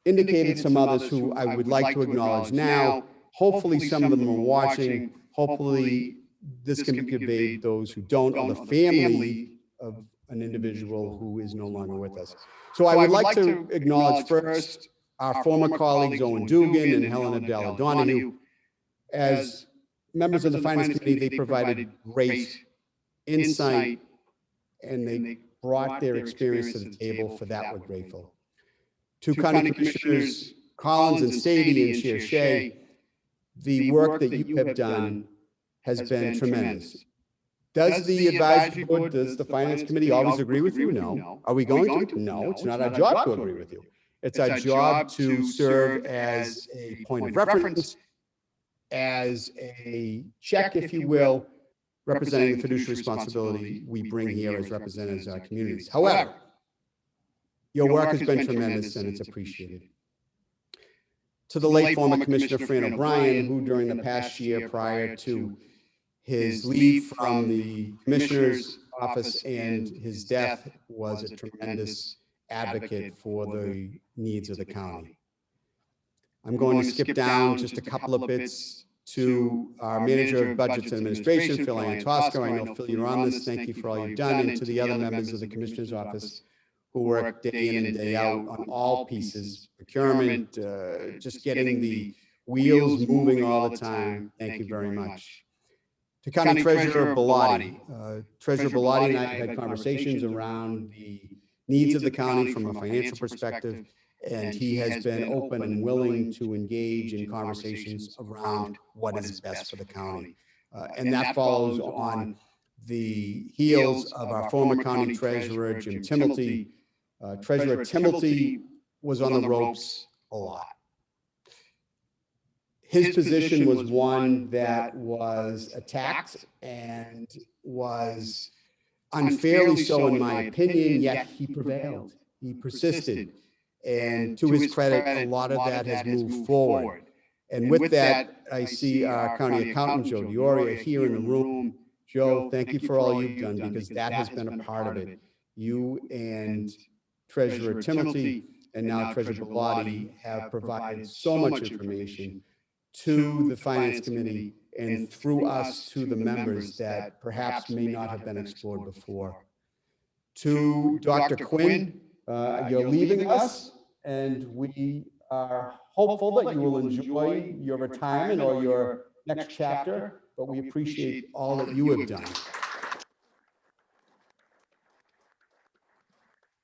[SPEAKER 16] indicated some others who I would like to acknowledge now. Hopefully some of them are watching. Hopefully this can be conveyed to those who don't, or the family of an individual who is no longer with us. So I would like to acknowledge first our former colleagues, Owen Dugan and Helen Abdallah Donahue. As members of the Finance Committee, they provided great insight and they brought their experience to the table. For that, we're grateful. To County Commissioners Collins and Stady and Chair Shea, the work that you have done has been tremendous. Does the advisory board, does the Finance Committee always agree with you? No. Are we going to? No, it's not our job to agree with you. It's our job to serve as a point of reference, as a check, if you will, representing the fiduciary responsibility we bring here as representatives of our communities. However, your work has been tremendous and it's appreciated. To the late former Commissioner Fran O'Brien, who during the past year prior to his leave from the Commissioner's office and his death was a tremendous advocate for the needs of the county. I'm going to skip down just a couple of bits to our Manager of Budgets and Administration, Phil Antosco. I know, Phil, you're on this. Thank you for all you've done. And to the other members of the Commissioner's office who work day in and day out on all pieces, procurement, just getting the wheels moving all the time. Thank you very much. To County Treasurer Bellotti. Treasurer Bellotti and I have had conversations around the needs of the county from a financial perspective, and he has been open and willing to engage in conversations around what is best for the county. And that follows on the heels of our former county treasurer, Jim Timilty. Treasurer Timilty was on the ropes a lot. his position was one that was attacked and was unfairly so, in my opinion, yet he prevailed. He persisted. And to his credit, a lot of that has moved forward. And with that, I see our county accountant, Joe Dioria, here in the room. Joe, thank you for all you've done, because that has been a part of it. You and Treasurer Timothy and now Treasurer Bellotti have provided so much information to the Finance Committee and through us to the members that perhaps may not have been explored before. To Dr. Quinn, you're leaving us, and we are hopeful that you will enjoy your retirement or your next chapter, but we appreciate all that you have done.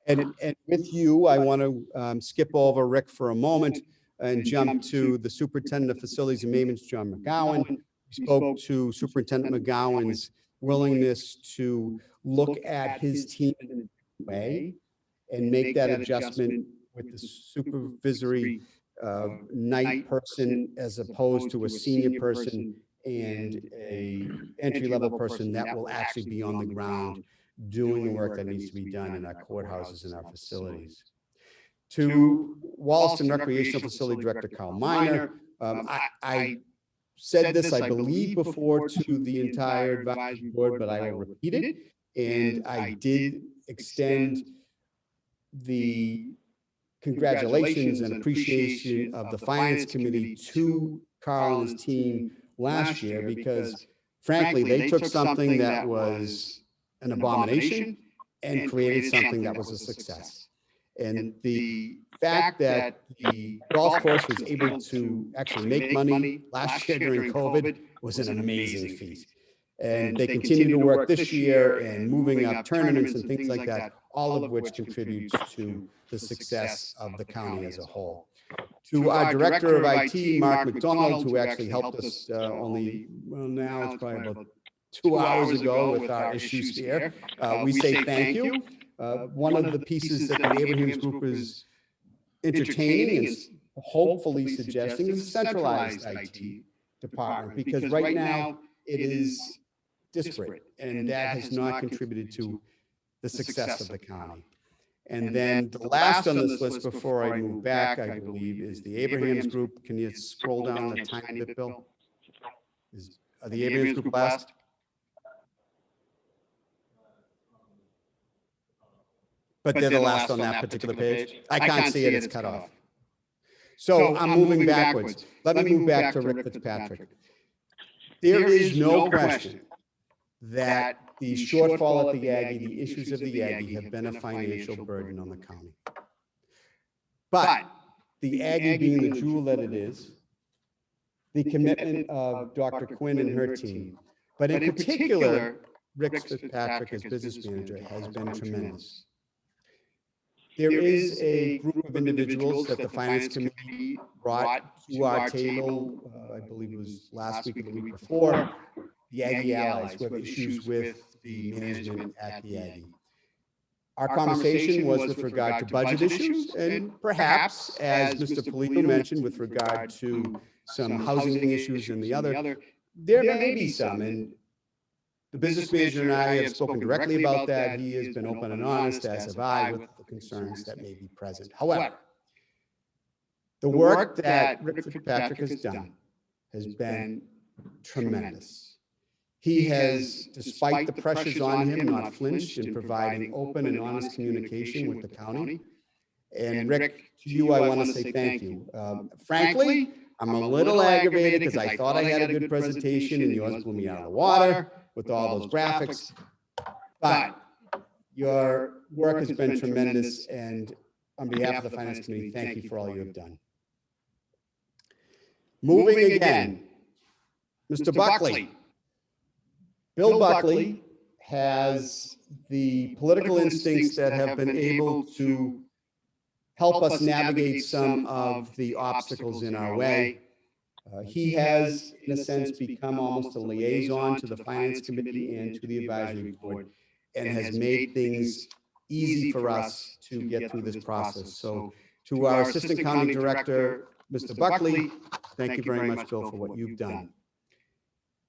[SPEAKER 16] And with you, I want to skip over Rick for a moment and jump to the Superintendent of Facilities and Maintenance, John McGowan. We spoke to Superintendent McGowan's willingness to look at his team in a way and make that adjustment with the supervisory night person as opposed to a senior person and a entry-level person that will actually be on the ground doing the work that needs to be done in our courthouses and our facilities. To Wollaston Recreational Facility Director Carl Miner, I said this, I believe, before to the entire advisory board, but I will repeat it. And I did extend the congratulations and appreciation of the Finance Committee to Carl and his team last year, because frankly, they took something that was an abomination and created something that was a success. And the fact that the golf course was able to actually make money last year during COVID was an amazing feat. And they continue to work this year and moving up tournaments and things like that, all of which contributes to the success of the county as a whole. To our Director of IT, Mark McDonald, who actually helped us now it's probably about 2 hours ago with our issues here. We say thank you. One of the pieces that the Abrahams Group is entertaining and hopefully suggesting is a centralized IT department, because right now it is disparate, and that has not contributed to the success of the county. And then the last on this list before I move back, I believe, is the Abrahams Group. Can you scroll down the tiny bit, Bill? Are the Abrahams Group last? But they're the last on that particular page. I can't see it, it's cut off. So I'm moving backwards. Let me move back to Rick Fitzpatrick. There is no question that the shortfall at the Aggie, the issues of the Aggie have been a financial burden on the county. But the Aggie being the jewel that it is, the commitment of Dr. Quinn and her team, but in particular, Rick Fitzpatrick as business manager has been tremendous. There is a group of individuals that the Finance Committee brought to our table, I believe it was last week or the week before, the Aggie Allies, who have issues with the management at the Aggie. Our conversation was with regard to budget issues and perhaps, as Mr. Polito mentioned, with regard to some housing issues and the other, there may be some. And the business manager and I have spoken directly about that. He has been open and honest, as have I, with the concerns that may be present. However, the work that Rick Fitzpatrick has done has been tremendous. He has, despite the pressures on him, not flinched in providing open and honest communication with the county. And Rick, to you, I want to say thank you. Frankly, I'm a little aggravated because I thought I had a good presentation and yours blew me out of the water with all those graphics. But your work has been tremendous, and on behalf of the Finance Committee, thank you for all you have done. Moving again, Mr. Buckley. Bill Buckley has the political instincts that have been able to help us navigate some of the obstacles in our way. He has, in a sense, become almost a liaison to the Finance Committee and to the Advisory Board, and has made things easy for us to get through this process. So to our Assistant County Director, Mr. Buckley. Thank you very much, Bill, for what you've done.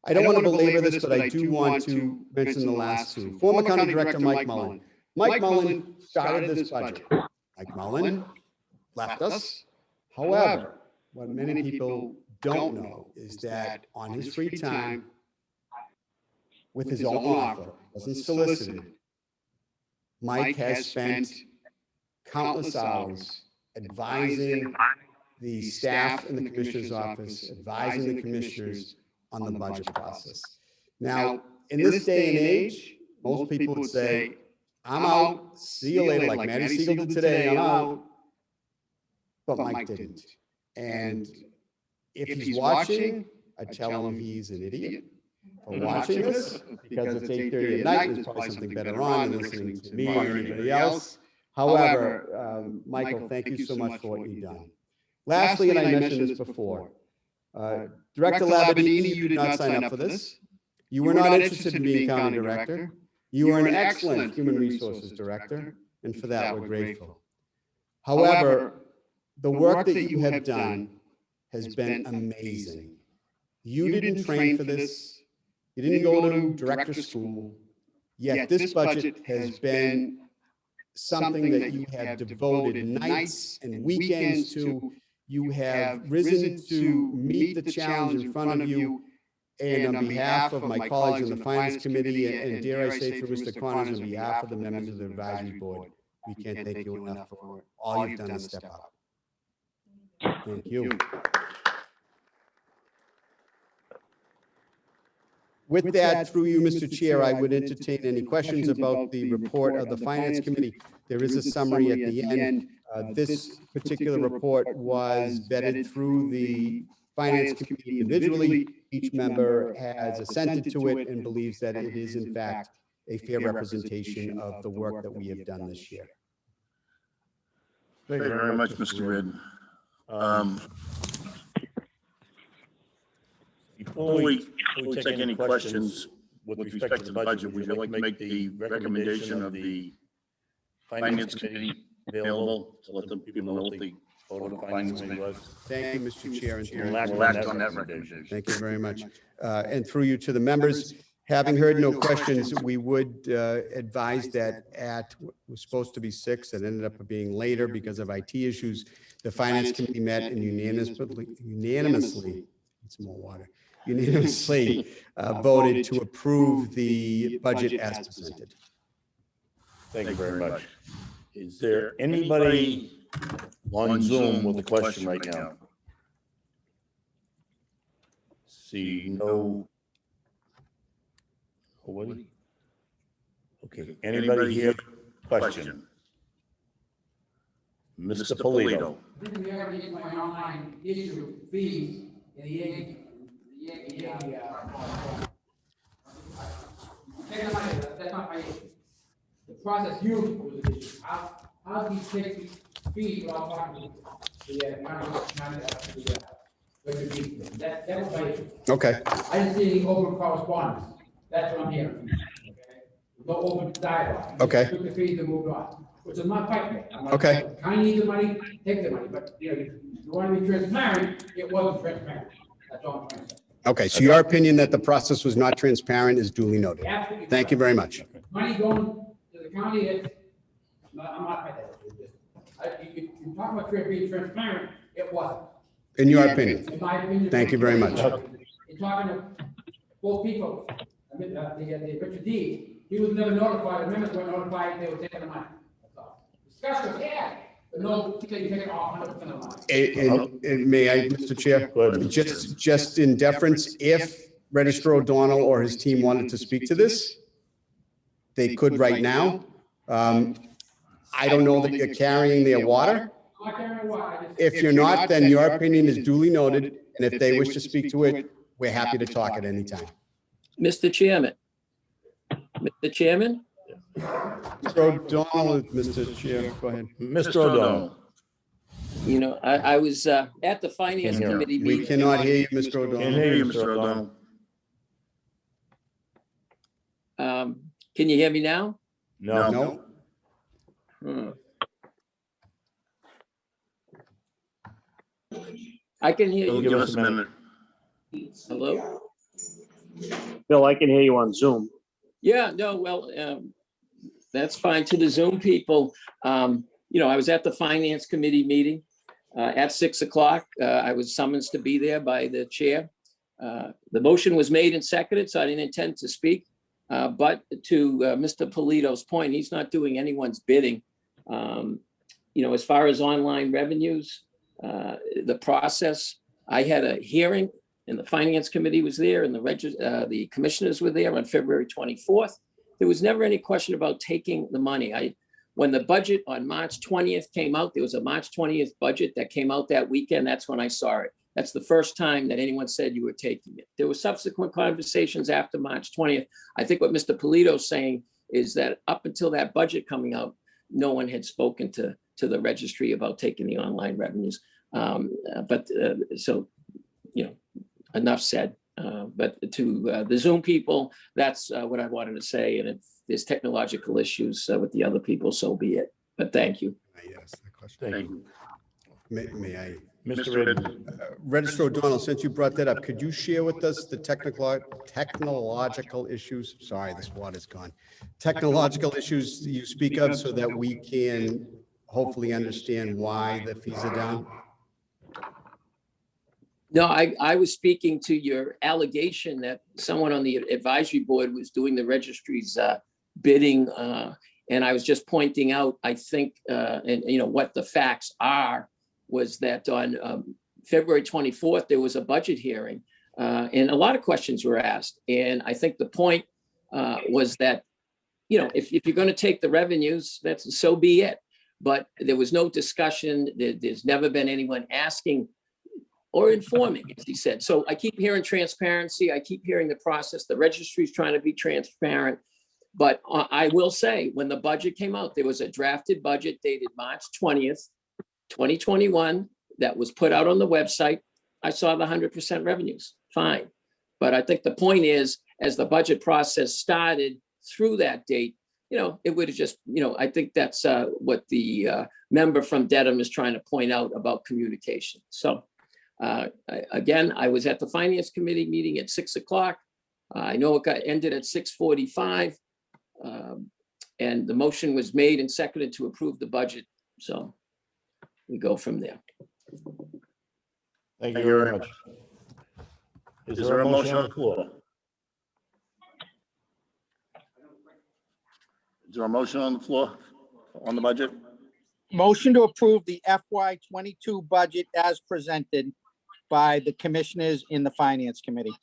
[SPEAKER 16] I don't want to belabor this, but I do want to mention the last two. Former County Director Mike Mullen. Mike Mullen started this budget. Mike Mullen left us. However, what many people don't know is that on his free time, with his own offer, wasn't solicited, Mike has spent countless hours advising the staff in the commissioner's office, advising the commissioners on the budget process. Now, in this day and age, most people would say, I'm out, see you later, like Matty Siegel did today, I'm out. But Mike didn't. And if he's watching, I tell him he's an idiot for watching this, because it's 8:30 at night, and there's probably something better on than listening to me or anybody else. However, Michael, thank you so much for what you've done. Lastly, and I mentioned this before, Director Labadini, you did not sign up for this. You were not interested in being county director. You are an excellent human resources director, and for that, we're grateful. However, the work that you have done has been amazing. You didn't train for this. You didn't go to director school. Yet this budget has been something that you have devoted nights and weekends to. You have risen to meet the challenge in front of you. And on behalf of my colleagues in the Finance Committee, and dare I say through Mr. Connors, on behalf of the members of the advisory board, we can't thank you enough for all you've done to step up. Thank you. With that, through you, Mr. Chair, I would entertain any questions about the report of the Finance Committee. There is a summary at the end. This particular report was vetted through the Finance Committee individually. Each member has assented to it and believes that it is in fact a fair representation of the work that we have done this year.
[SPEAKER 2] Thank you very much, Mr. Red. Before we take any questions with respect to the budget, would you like to make the recommendation of the Finance Committee available to let the people know what the vote of the Finance Committee was?
[SPEAKER 16] Thank you, Mr. Chair. And
[SPEAKER 2] We'll act on that recommendation.
[SPEAKER 16] thank you very much. And through you to the members, having heard no questions, we would advise that at, was supposed to be 6, it ended up being later because of IT issues. The Finance Committee met and unanimously, need some more water, unanimously voted to approve the budget as presented.
[SPEAKER 14] Thank you very much. Is there anybody on Zoom with a question right now? See, no. Nobody? Okay, anybody here? Question. Mr. Polito.
[SPEAKER 5] Didn't you ever get my online issue fees in the Yankee? Take the money, that's not my issue. The process you was the issue. How do you take fees without talking to the that was my issue.
[SPEAKER 16] Okay.
[SPEAKER 5] I didn't see any open correspondence. That's what I'm hearing. Okay? No open dialogue.
[SPEAKER 16] Okay.
[SPEAKER 5] Took the fees and moved on, which is my fight.
[SPEAKER 16] Okay.
[SPEAKER 5] Kind of need the money, take the money, but you know, you want to be transparent, it wasn't transparent. That's all I'm trying to say.
[SPEAKER 16] Okay, so your opinion that the process was not transparent is duly noted.
[SPEAKER 5] Absolutely.
[SPEAKER 16] Thank you very much.
[SPEAKER 5] Money going to the county, I'm not fighting that. You talk about being transparent, it wasn't.
[SPEAKER 16] In your opinion.
[SPEAKER 5] In my opinion.
[SPEAKER 16] Thank you very much.
[SPEAKER 5] You're talking to both people, I mean, the Richard D, he was never notified, the members weren't notified, they were taking the money. That's all. Discussion was had, but no, they take all 100% of the money.
[SPEAKER 16] And may I, Mr. Chair, just in deference, if Registrar O'Donnell or his team wanted to speak to this, they could right now. I don't know that you're carrying their water. If you're not, then your opinion is duly noted, and if they wish to speak to it, we're happy to talk at any time.
[SPEAKER 17] Mr. Chairman. Mr. Chairman?
[SPEAKER 16] Mr. O'Donnell, Mr. Chair, go ahead.
[SPEAKER 14] Mr. O'Donnell.
[SPEAKER 17] You know, I was at the Finance Committee meeting.
[SPEAKER 16] We cannot hear you, Mr. O'Donnell.
[SPEAKER 2] Can't hear you, Mr. O'Donnell.
[SPEAKER 17] Can you hear me now?
[SPEAKER 14] No.
[SPEAKER 17] Hmm. I can hear you.
[SPEAKER 2] Give us a minute.
[SPEAKER 17] Hello?
[SPEAKER 8] Bill, I can hear you on Zoom.
[SPEAKER 17] Yeah, no, well, that's fine. To the Zoom people, I was at the Finance Committee meeting at 6 o'clock. I was summoned to be there by the chair. The motion was made and seconded, so I didn't intend to speak. But to Mr. Polito's point, he's not doing anyone's bidding. As far as online revenues, the process, I had a hearing and the Finance Committee was there and the commissioners were there on February 24th. There was never any question about taking the money. When the budget on March 20th came out, there was a March 20th budget that came out that weekend. That's when I saw it. That's the first time that anyone said you were taking it. There were subsequent conversations after March 20th. I think what Mr. Polito's saying is that up until that budget coming out, no one had spoken to the registry about taking the online revenues. Enough said. But to the Zoom people, that's what I wanted to say. And if there's technological issues with the other people, so be it. But thank you.
[SPEAKER 1] Yes, the question.
[SPEAKER 14] Thank you.
[SPEAKER 1] May I?
[SPEAKER 14] Mr. Ridden.
[SPEAKER 1] Registrar O'Donnell, since you brought that up, could you share with us the technological issues? Sorry, this water's gone. Technological issues you speak of so that we can hopefully understand why the fees are down?
[SPEAKER 17] No, I was speaking to your allegation that someone on the advisory board was doing the registry's bidding. And I was just pointing out, I think, what the facts are was that on February 24th, there was a budget hearing and a lot of questions were asked. And I think the point was that, if you're going to take the revenues, so be it. But there was no discussion. There's never been anyone asking or informing, as he said. So I keep hearing transparency. I keep hearing the process. The registry is trying to be transparent. But I will say, when the budget came out, there was a drafted budget dated March 20th, 2021, that was put out on the website. I saw the 100% revenues, fine. But I think the point is, as the budget process started through that date, it would have just, I think that's what the member from Dedham is trying to point out about communication. So again, I was at the Finance Committee meeting at 6 o'clock. I know it got ended at 6:45. And the motion was made and seconded to approve the budget. So we go from there.
[SPEAKER 14] Thank you very much. Is there a motion on the floor?
[SPEAKER 2] Is there a motion on the floor on the budget?
[SPEAKER 7] Motion to approve the FY22 budget as presented by the commissioners in the Finance Committee.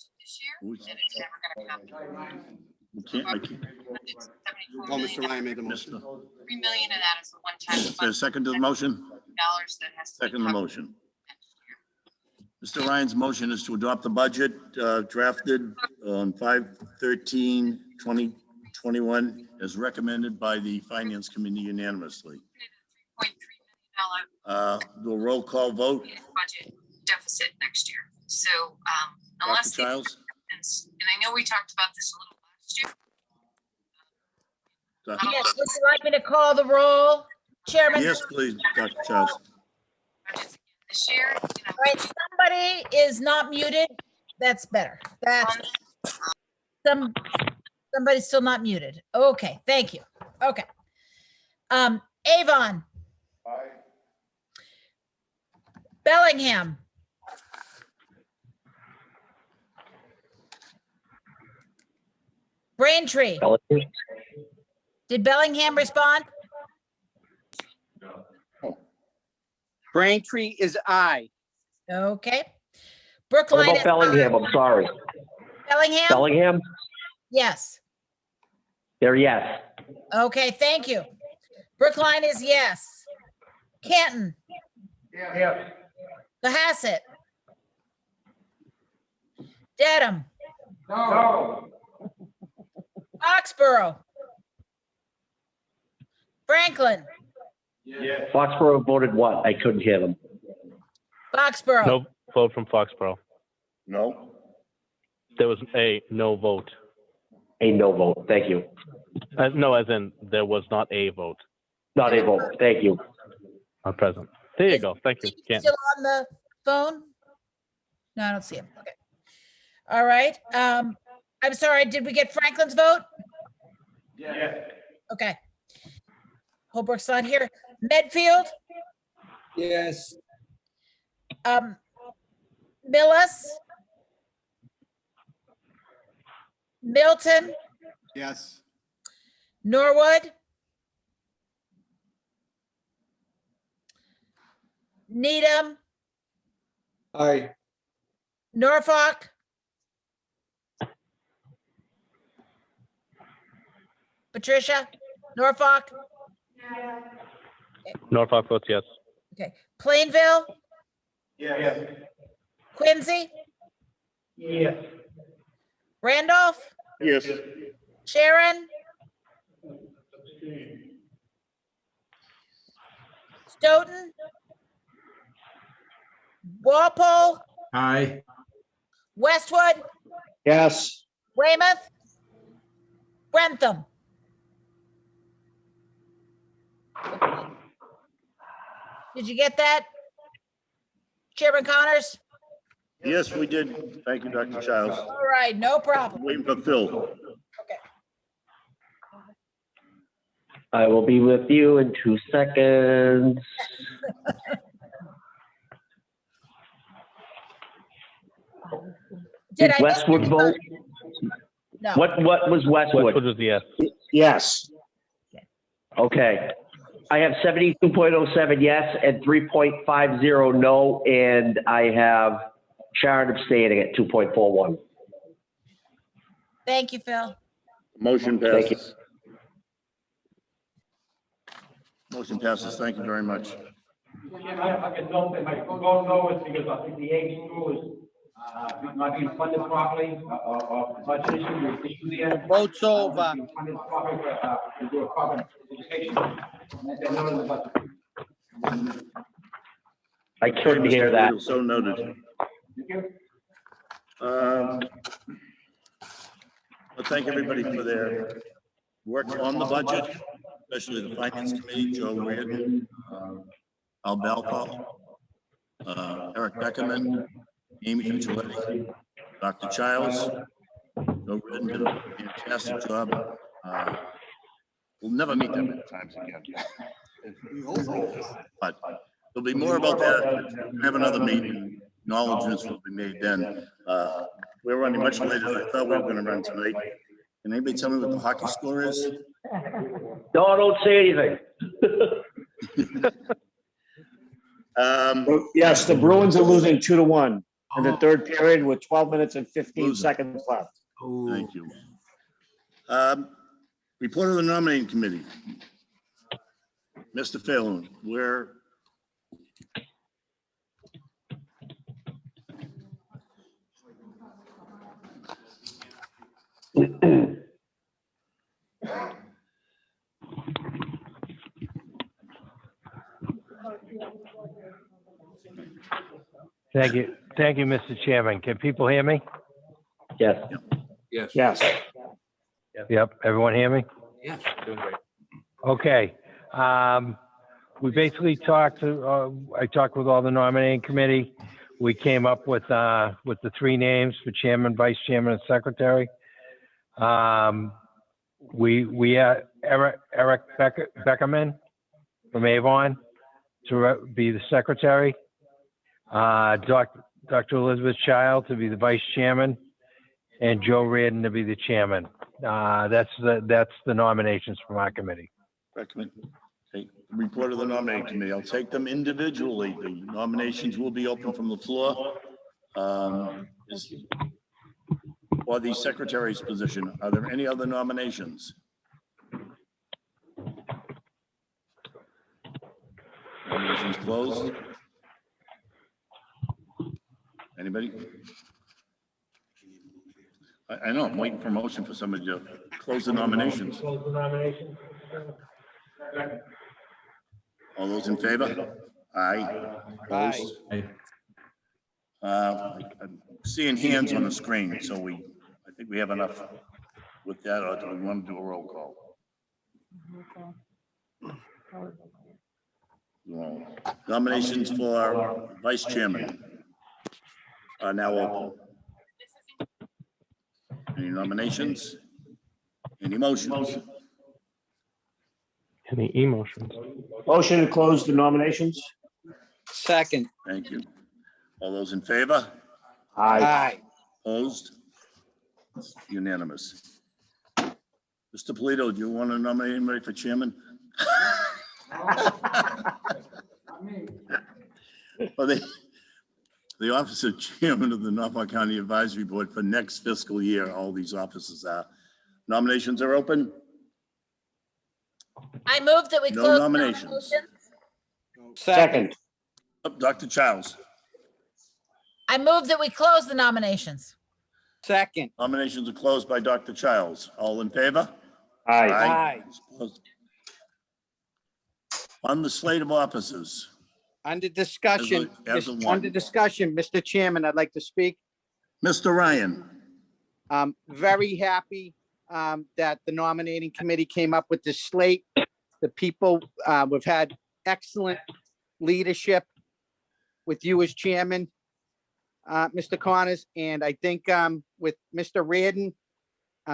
[SPEAKER 2] I can't.
[SPEAKER 1] Oh, Mr. Ryan made the motion.
[SPEAKER 18] $3 million of that is a one-time
[SPEAKER 2] Is there a second to the motion?
[SPEAKER 18] dollars that has to be
[SPEAKER 2] Second the
[SPEAKER 18] covered
[SPEAKER 2] motion. Mr. Ryan's motion is to adopt the budget drafted on 5/13/2021 as recommended by the Finance Committee unanimously.
[SPEAKER 18] $3.3
[SPEAKER 2] Do a roll call vote.
[SPEAKER 18] million budget deficit next year. So unless
[SPEAKER 2] Dr. Childs?
[SPEAKER 18] and I know we talked about this a little last year.
[SPEAKER 6] Yes, would you like me to call the roll, Chairman?
[SPEAKER 2] Yes, please, Dr. Childs.
[SPEAKER 18] This year,
[SPEAKER 6] All right, somebody is not muted. That's better. Somebody's still not muted. Okay, thank you. Okay. Avon.
[SPEAKER 15] Aye.
[SPEAKER 6] Bellingham. Braintree. Did Bellingham respond?
[SPEAKER 7] Braintree is aye.
[SPEAKER 6] Okay.
[SPEAKER 8] What
[SPEAKER 6] Brookline.
[SPEAKER 8] about
[SPEAKER 6] is
[SPEAKER 8] Bellingham?
[SPEAKER 6] aye.
[SPEAKER 8] I'm sorry.
[SPEAKER 6] Bellingham?
[SPEAKER 8] Bellingham?
[SPEAKER 6] Yes.
[SPEAKER 8] They're yes.
[SPEAKER 6] Okay, thank you. Brookline is yes. Canton.
[SPEAKER 15] Yeah.
[SPEAKER 6] Cohasset. Dedham.
[SPEAKER 15] No.
[SPEAKER 6] Foxborough. Franklin.
[SPEAKER 15] Yeah.
[SPEAKER 8] Foxborough voted what? I couldn't hear them.
[SPEAKER 6] Foxborough.
[SPEAKER 4] No vote from Foxborough.
[SPEAKER 2] No.
[SPEAKER 4] There was a no vote.
[SPEAKER 8] A no vote. Thank you.
[SPEAKER 4] No, as in there was not a vote.
[SPEAKER 8] Not a vote. Thank you.
[SPEAKER 4] Not present. There you go. Thank you. Can't.
[SPEAKER 6] Still on the phone? No, I don't see him. Okay. All right. I'm sorry, did we get Franklin's vote?
[SPEAKER 10] Yeah.
[SPEAKER 6] Okay. Holbrook's not here. Medfield,
[SPEAKER 16] Yes.
[SPEAKER 6] Millis, Milton,
[SPEAKER 1] Yes.
[SPEAKER 6] Norwood, Needham,
[SPEAKER 13] Aye.
[SPEAKER 6] Norfolk, Patricia, Norfolk,
[SPEAKER 4] Norfolk votes yes.
[SPEAKER 6] okay, Plainville,
[SPEAKER 10] Yes.
[SPEAKER 6] Quincy,
[SPEAKER 10] Yes.
[SPEAKER 6] Randolph,
[SPEAKER 2] Yes.
[SPEAKER 6] Sharon, Stoughton, Walpole,
[SPEAKER 12] Aye.
[SPEAKER 6] Westwood,
[SPEAKER 8] Yes.
[SPEAKER 6] Weymouth, Grantham. Did you get that? Chairman Connors?
[SPEAKER 2] Yes, we did. Thank you, Dr. Childs.
[SPEAKER 6] All right, no problem.
[SPEAKER 2] Waiting for Phil.
[SPEAKER 6] Okay.
[SPEAKER 8] I will be with you in 2 seconds.
[SPEAKER 6] Did I miss
[SPEAKER 8] Westwood vote?
[SPEAKER 6] No.
[SPEAKER 8] What was Westwood?
[SPEAKER 4] Westwood was yes.
[SPEAKER 8] Yes. Okay. I have 72.07 yes and 3.50 no, and I have Sharon abstaining at 2.41.
[SPEAKER 6] Thank you, Phil.
[SPEAKER 2] Motion
[SPEAKER 8] Thank you.
[SPEAKER 2] passes. Motion passes. Thank you very much.
[SPEAKER 5] I can note that my vote no is because I think the age school is not being funded properly, or budget issue with the issue there.
[SPEAKER 7] Vote's over.
[SPEAKER 5] Being funded properly, to do a proper education. And that's noted in the budget.
[SPEAKER 8] I couldn't hear that.
[SPEAKER 2] So noted.
[SPEAKER 5] Thank you.
[SPEAKER 2] Well, thank everybody for their work on the budget, especially the Finance Committee, Joe Reardon, Al Balco, Eric Beckerman, Amy Fitzgerald, Dr. Childs. Joe Reardon did a fantastic job. We'll never meet them many times again. But there'll be more about that. We have another meeting. Acknowledgements will be made then. We're running much later than I thought we were going to run tonight. Can anybody tell me what the hockey score is?
[SPEAKER 8] No, don't say anything.
[SPEAKER 19] Yes, the Bruins are losing 2-1 in the third period with 12 minutes and 15 seconds left.
[SPEAKER 2] Thank you. Report of the nominating committee. Mr. Phelan, where?
[SPEAKER 20] Thank you. Thank you, Mr. Chairman. Can people hear me?
[SPEAKER 8] Yes.
[SPEAKER 12] Yes.
[SPEAKER 19] Yes.
[SPEAKER 20] Yep. Everyone hear me?
[SPEAKER 12] Yes.
[SPEAKER 20] Doing great. Okay. We basically talked to, I talked with all the nominating committee. We came up with the 3 names for chairman, vice chairman, and secretary. We had Eric Beckerman from Avon to be the secretary. Dr. Elizabeth Child to be the vice chairman, and Joe Reardon to be the chairman. That's the nominations from our committee.
[SPEAKER 2] Recommend. Okay. Report of the nominating committee. I'll take them individually. The nominations will be open from the floor. For the secretary's position, are there any other nominations? Nominations closed. Anybody? I know, I'm waiting for a motion for somebody to close the nominations.
[SPEAKER 20] Close the nominations.
[SPEAKER 2] All those in favor? Aye. Opposed? I'm seeing hands on the screen, so I think we have enough with that, or do we want to do a roll call? Well, nominations for vice chairman. are now open. Any nominations? Any motions?
[SPEAKER 4] Any emotions?
[SPEAKER 19] Motion to close the nominations?
[SPEAKER 7] Second.
[SPEAKER 2] Thank you. All those in favor?
[SPEAKER 7] Aye.
[SPEAKER 2] Opposed? It's unanimous. Mr. Polito, do you want to nominate anybody for chairman? Well, the office of chairman of the Norfolk County Advisory Board for next fiscal year, all these offices are. Nominations are open.
[SPEAKER 6] I move that we
[SPEAKER 2] No
[SPEAKER 6] close.
[SPEAKER 2] nominations.
[SPEAKER 19] Second.
[SPEAKER 2] Dr. Childs,
[SPEAKER 6] I move that we close the nominations.
[SPEAKER 7] Second.
[SPEAKER 2] nominations are closed by Dr. Childs. All in favor?
[SPEAKER 19] Aye.
[SPEAKER 2] On the slate of offices,
[SPEAKER 7] Under discussion,
[SPEAKER 2] As a one.
[SPEAKER 7] under discussion, Mr. Chairman, I'd like to speak.
[SPEAKER 2] Mr. Ryan,
[SPEAKER 7] I'm very happy that the nominating committee came up with this slate. The people, we've had excellent leadership with you as chairman, Mr. Connors, and I think with Mr. Reardon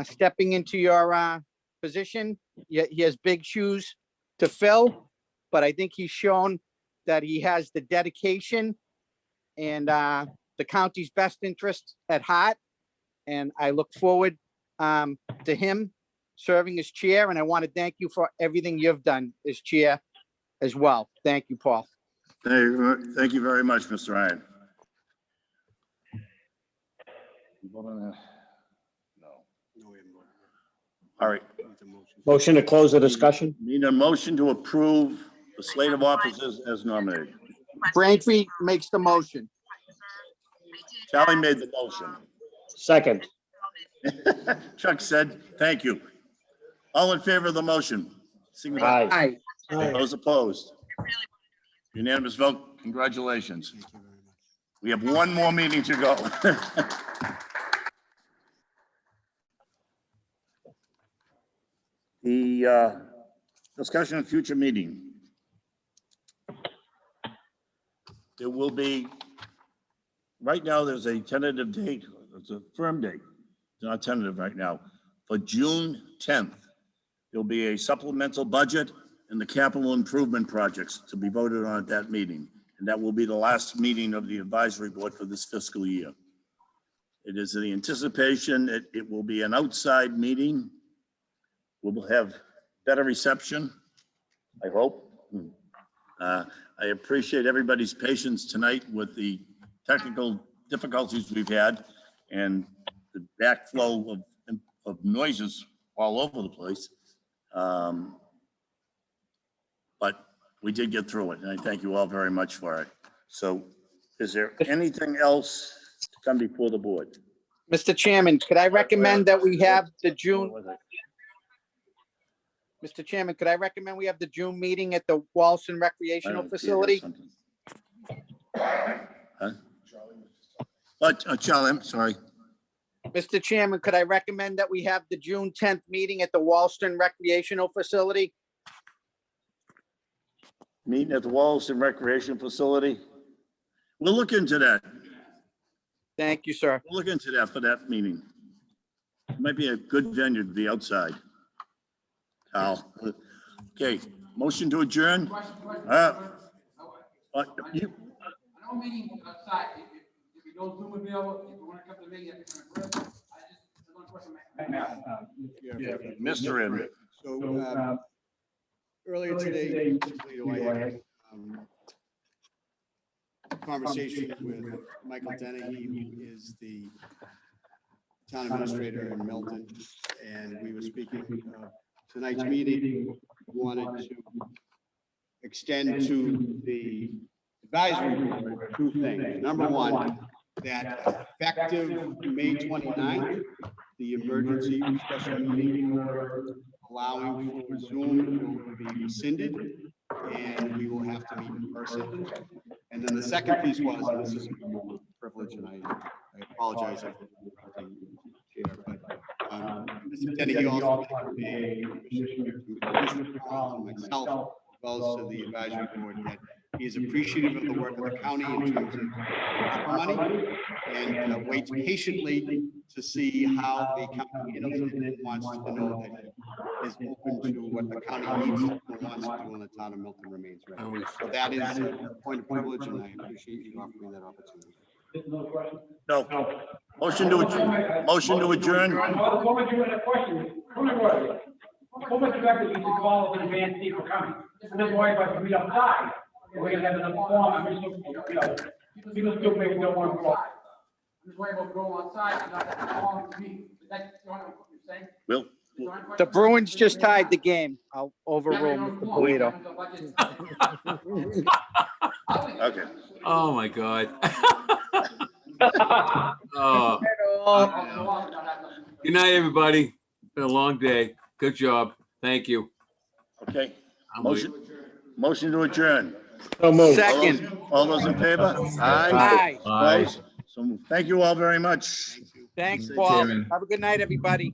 [SPEAKER 7] stepping into your position, he has big shoes to fill, but I think he's shown that he has the dedication and the county's best interests at heart. And I look forward to him serving as chair, and I want to thank you for everything you've done as chair as well. Thank you, Paul.
[SPEAKER 2] thank you very much, Mr. Ryan. No. All right.
[SPEAKER 19] Motion to close the discussion?
[SPEAKER 2] Need a motion to approve the slate of officers as nominated.
[SPEAKER 7] Braintree makes the motion.
[SPEAKER 2] Charlie made the motion.
[SPEAKER 19] Second.
[SPEAKER 2] Chuck said, thank you. All in favor of the motion? Signify.
[SPEAKER 19] Aye.
[SPEAKER 2] Those opposed? Unanimous vote. Congratulations. We have one more meeting to go. The discussion of future meeting. There will be, right now, there's a tentative date, it's a firm date, it's not tentative right now, for June 10th. There'll be a supplemental budget and the capital improvement projects to be voted on at that meeting. And that will be the last meeting of the advisory board for this fiscal year. It is the anticipation that it will be an outside meeting. We'll have better reception, I hope. I appreciate everybody's patience tonight with the technical difficulties we've had and the backflow of noises all over the place. But we did get through it, and I thank you all very much for it. So is there anything else to come before the board?
[SPEAKER 7] Mr. Chairman, could I recommend that we have the June, Mr. Chairman, could I recommend we have the June meeting at the Walston Recreational Facility?
[SPEAKER 2] Huh? Charlie, I'm sorry.
[SPEAKER 7] Mr. Chairman, could I recommend that we have the June 10th meeting at the Walston Recreational Facility?
[SPEAKER 2] Meeting at the Walston Recreation Facility. We'll look into that.
[SPEAKER 7] Thank you, sir.
[SPEAKER 2] We'll look into that for that meeting. It might be a good venue to be outside. Al. Okay, motion to adjourn.
[SPEAKER 5] You,
[SPEAKER 2] Uh,
[SPEAKER 5] I know meeting outside, if you don't Zoom available, if you want to come to the meeting, you have to come in person. I just, one question.
[SPEAKER 2] Mr. Ed.
[SPEAKER 1] So earlier today, I had a conversation with Michael Dennehy, who is the town administrator in Milton, and we were speaking of tonight's meeting. We wanted to extend to the advisory board two things. Number one, that effective May 29th, the emergency special meeting order allowing for Zoom will be rescinded, and we will have to meet in person. And then the second piece was, and this is a privilege, and I apologize if I'm here, but Mr. Denny also made a commissioner to myself, as well as to the advisory board, that He is appreciative of the work of the county in terms of ARPA money and waits patiently to see how the county handles it and wants to know that he is open to what the county needs and wants to do, and the town of Milton remains ready. So that is a point of privilege, and I appreciate you offering that opportunity.
[SPEAKER 2] No. Motion to adjourn. Motion to adjourn.
[SPEAKER 5] Former director used to call over the Van Steve for coming. And his wife was to meet outside. We're gonna have another forum. I'm just looking, people still maybe don't want to go outside. I'm just worried about going outside and not calling to me. That's what you're saying?
[SPEAKER 2] Will.
[SPEAKER 7] The Bruins just tied the game. I'll overrule Mr. Polito.
[SPEAKER 2] Okay.
[SPEAKER 21] Oh, my God. Oh. Good night, everybody. Been a long day. Good job. Thank you.
[SPEAKER 2] Okay. Motion to adjourn.
[SPEAKER 7] Second.
[SPEAKER 2] All those in favor?
[SPEAKER 7] Aye.
[SPEAKER 2] Opposed? So moved. Thank you all very much.
[SPEAKER 7] Thanks, Paul. Have a good night, everybody.